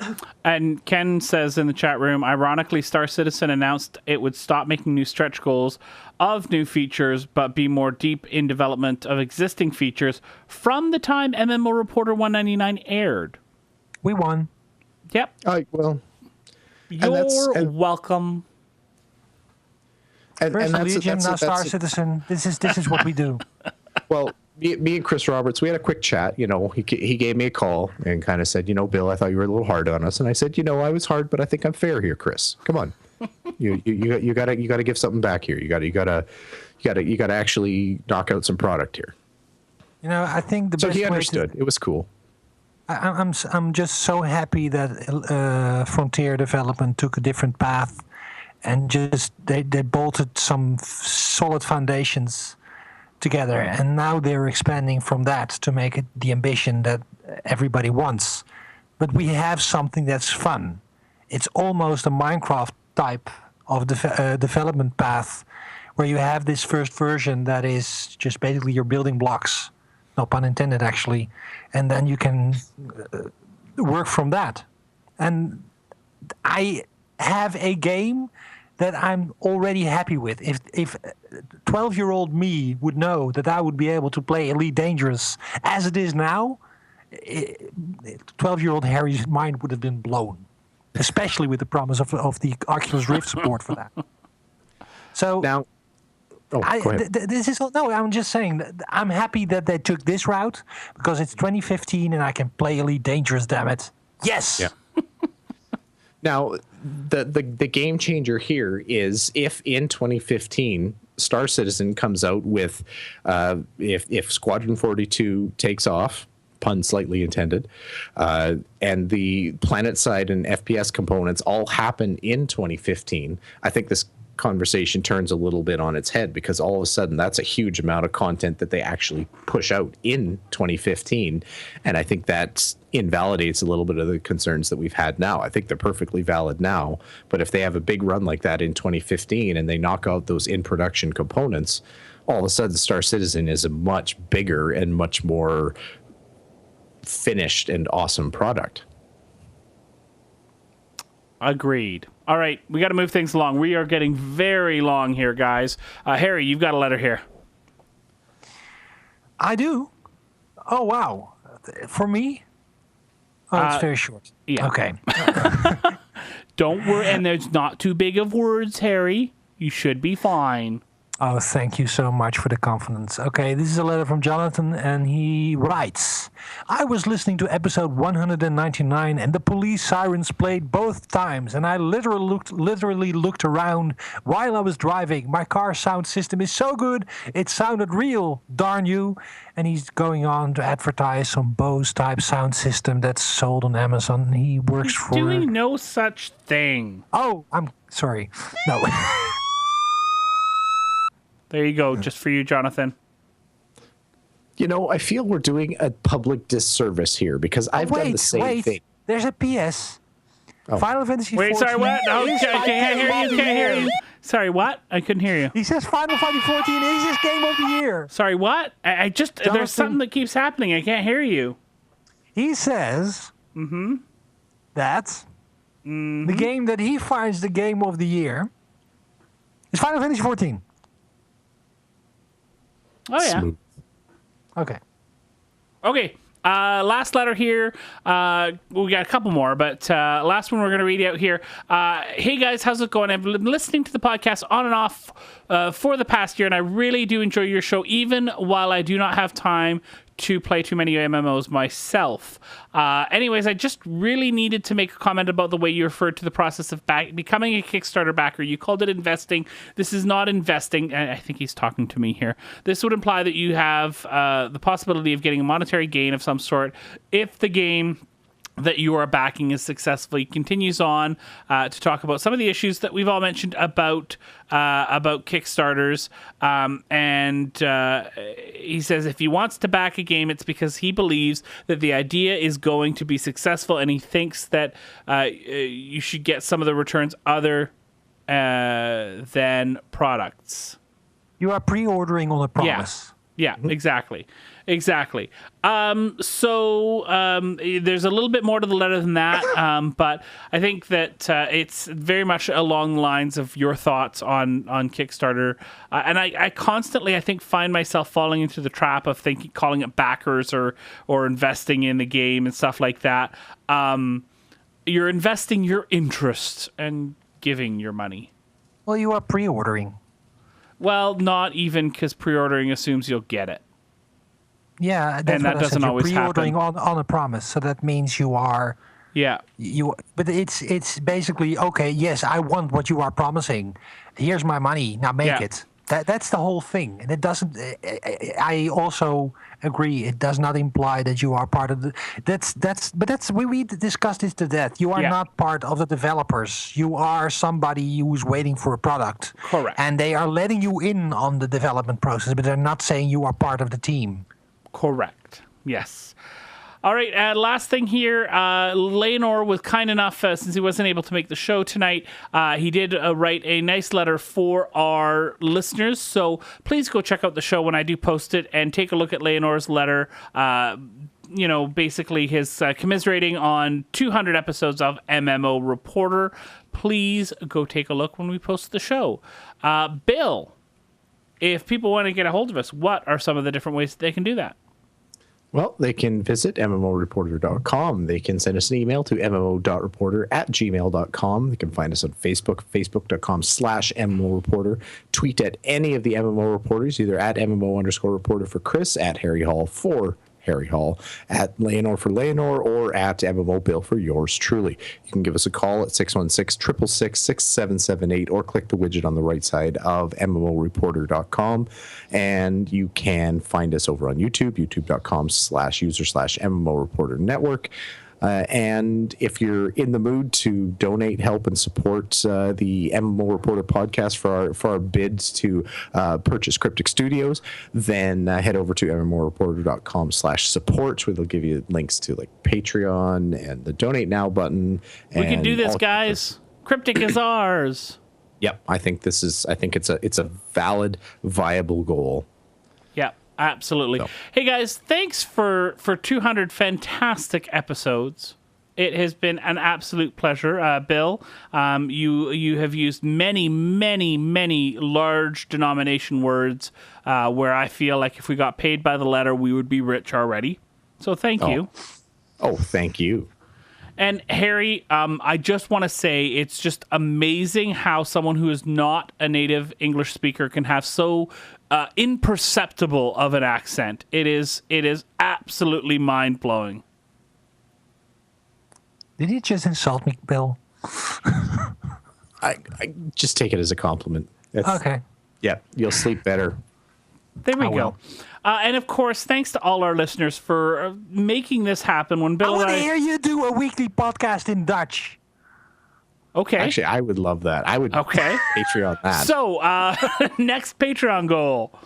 And Ken says in the chat room, ironically, Star Citizen announced it would stop making new stretch goals of new features, but be more deep in development of existing features from the time MMO Reporter 199 aired. We won. Yep. Well, You're welcome. First Legion, now Star Citizen. This is what we do. Well, me and Chris Roberts, we had a quick chat. You know, he gave me a call and kind of said, you know, Bill, I thought you were a little hard on us, and I said, you know, I was hard, but I think I'm fair here, Chris. Come on, you gotta give something back here. You gotta actually knock out some product here. You know, I think the so best he understood. It was cool. I'm just so happy that Frontier Development took a different path, and just they bolted some solid foundations together, and now they're expanding from that to make it the ambition that everybody wants. But we have something that's fun. It's almost a Minecraft type of development path, where you have this first version that is just basically your building blocks, no pun intended actually, and then you can work from that. And I have a game that I'm already happy with. If 12-year-old me would know that I would be able to play Elite Dangerous as it is now, 12-year-old Harry's mind would have been blown, especially with the promise of the Oculus Rift support for that. So now, this is I'm just saying that I'm happy that they took this route, because it's 2015 and I can play Elite Dangerous. Damn it! Yes. Yeah. Now, the game changer here is if in 2015 Star Citizen comes out with, if Squadron 42 takes off, pun slightly intended, and the planet side and FPS components all happen in 2015, I think this conversation turns a little bit on its head, because all of a sudden that's a huge amount of content that they actually push out in 2015, and I think that invalidates a little bit of the concerns that we've had now. I think they're perfectly valid now, but if they have a big run like that in 2015 and they knock out those in production components, all of a sudden Star Citizen is a much bigger and much more finished and awesome product. Agreed. All right, we got to move things along. We are getting very long here, guys. Harry, you've got a letter here. I do. Oh, wow. For me? Oh, it's very short. Yeah. Okay. Don't worry, and there's not too big of words, Harry. You should be fine. Oh, thank you so much for the confidence. Okay, this is a letter from Jonathan, and he writes, I was listening to episode 199, and the police sirens played both times, and I literally looked around while I was driving. My car sound system is so good, it sounded real, darn you. And he's going on to advertise some Bose-type sound system that's sold on Amazon. He works for... Doing no such thing. Oh, I'm sorry. No. There you go, just for you, Jonathan. You know, I feel we're doing a public disservice here, because I've done the same thing. There's a PS. Oh. Final Fantasy 14. Wait, sorry, what? No, I can't hear you. Sorry, what? I couldn't hear you. He says Final Fantasy 14 is his game of the year. Sorry, what? I just, Jonathan, there's something that keeps happening. I can't hear you. He says that the game that he finds the game of the year is Final Fantasy 14. Oh yeah. Smooth. Okay. Okay. Last letter here. We got a couple more, but last one we're going to read out here. Hey guys, how's it going? I've been listening to the podcast on and off for the past year, and I really do enjoy your show, even while I do not have time to play too many MMOs myself. Anyways, I just really needed to make a comment about the way you referred to the process of becoming a Kickstarter backer. You called it investing. This is not investing. I think he's talking to me here. This would imply that you have the possibility of getting a monetary gain of some sort if the game that you are backing is successful. He continues on to talk about some of the issues that we've all mentioned about Kickstarters, and he says if he wants to back a game, it's because he believes that the idea is going to be successful, and he thinks that you should get some of the returns other than products. You are pre-ordering on a promise. Yeah, exactly. Exactly. So there's a little bit more to the letter than that, but I think that it's very much along the lines of your thoughts on Kickstarter. And I constantly, I think, find myself falling into the trap of calling it backers or investing in the game and stuff like that. You're investing your interest and giving your money. Well, you are pre-ordering. Well, not even, because pre-ordering assumes you'll get it. Yeah, that's and that what I doesn't said. always You're pre-ordering happen. on a promise, so that means you are. Yeah. But it's basically okay. Yes, I want what you are promising. Here's my money. Now make it. That's the whole thing, and it doesn't. I also agree. It does not imply that you are part of the. But we discussed this to death. You are not part of the developers. You are somebody who's waiting for a product. Correct. And they are letting you in on the development process, but they're not saying you are part of the team. Correct. Yes. All right. Last thing here. Layanor was kind enough, since he wasn't able to make the show tonight, he did write a nice letter for our listeners. So please go check out the show when I do post it and take a look at Layanor's letter. Basically his commiserating on 200 episodes of MMO Reporter. Please go take a look when we post the show. Bill, if people want to get a hold of us, what are some of the different ways that they can do that? Well, they can visit MMOreporter.com. They can send us an email to mmo.reporter@gmail.com. They can find us on Facebook, facebook.com/MMOreporter. Tweet at any of the MMO reporters, either at MMO_reporter for Chris, at Harry Hall for Harry Hall, at Layanor for Layanor, or at MMO Bill for yours truly. You can give us a call at 616-666-6778 or click the widget on the right side of MMOreporter.com. And you can find us over on YouTube, youtube.com/user/MMO Reporter Network. And if you're in the mood to donate, help, and support the MMO Reporter podcast for our bids to purchase Cryptic Studios, then head over to MMOreporter.com/support, where they'll give you links to like Patreon and the Donate Now button. We can do this, guys. Cryptic is ours. Yep, I think it's a valid, viable goal. Yeah. Absolutely. So. Hey guys, thanks for 200 fantastic episodes. It has been an absolute pleasure. Bill, you have used many, many, many large denomination words where I feel like if we got paid by the letter, we would be rich already. So thank you. Oh, thank you. And Harry, I just want to say it's just amazing how someone who is not a native English speaker can have so imperceptible of an accent. It is absolutely mind-blowing. Did you just insult me, Bill? I just take it as a compliment. Okay. Yeah, you'll sleep better. There we go. And of course, thanks to all our listeners for making this happen. When Bill I want to hear you do a weekly podcast in Dutch. Okay. Actually, I would love that. I would Patreon that. So, next Patreon goal.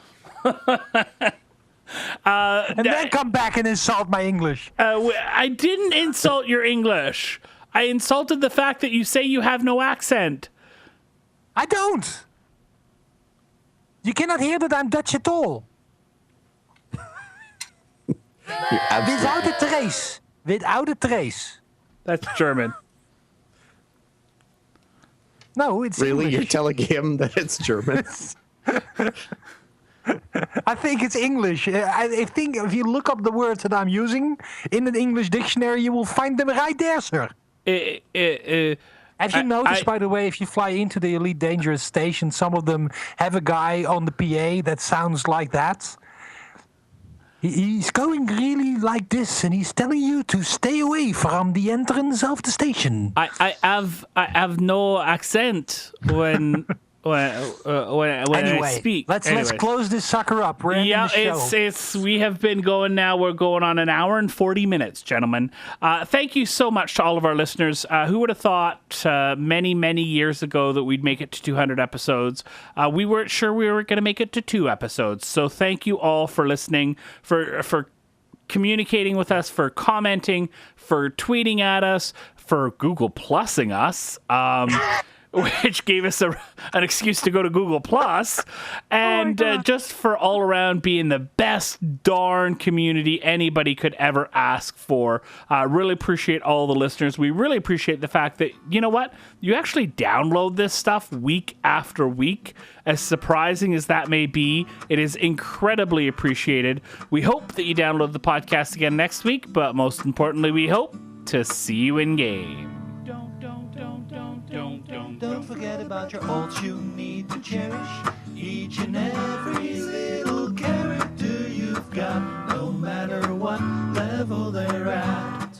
And then come back and insult my English. I didn't insult your English. I insulted the fact that you say you have no accent. I don't. You cannot hear that I'm Dutch at all. Without a trace. Without a trace. That's German. No, it's really? English. You're telling him that it's German? I think it's English. I think if you look up the words that I'm using in an English dictionary, you will find them right there, sir. Have you noticed, by the way, if you fly into the Elite Dangerous station, some of them have a guy on the PA that sounds like that? He's going really like this, and he's telling you to stay away from the entrance of the station. I have no accent when I speak. Let's close this sucker up. We're ending the show. it's we have been going now. We're going on an hour and 40 minutes, gentlemen. Thank you so much to all of our listeners. Who would have thought many years ago that we'd make it to 200 episodes? We weren't sure we were going to make it to 2 episodes. So thank you all for listening, for communicating with us, for commenting, for tweeting at us, for Google Plussing us. Which gave us an excuse to go to Google Plus, and just for all around being the best darn community anybody could ever ask for. Really appreciate all the listeners. We really appreciate the fact that, you know what, you actually download this stuff week after week. As surprising as that may be, it is incredibly appreciated. We hope that you download the podcast again next week, but most importantly, we hope to see you in game. Don't forget about your ults you need to cherish. Each and every little character you've got, no matter what level they're at.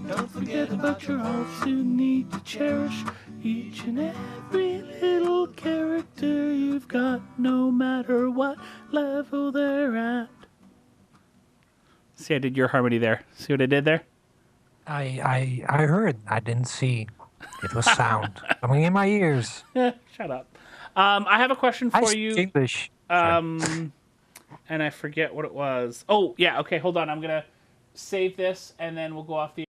Don't forget about your ults you need to cherish. Each and every little character you've got, no matter what level they're at. See, I did your harmony there. See what I did there? I heard. I didn't see. It was sound coming in my ears. Shut up. I have a question for you. English. And I forget what it was. Oh, yeah. Okay, hold on. I'm going to save this, and then we'll go off the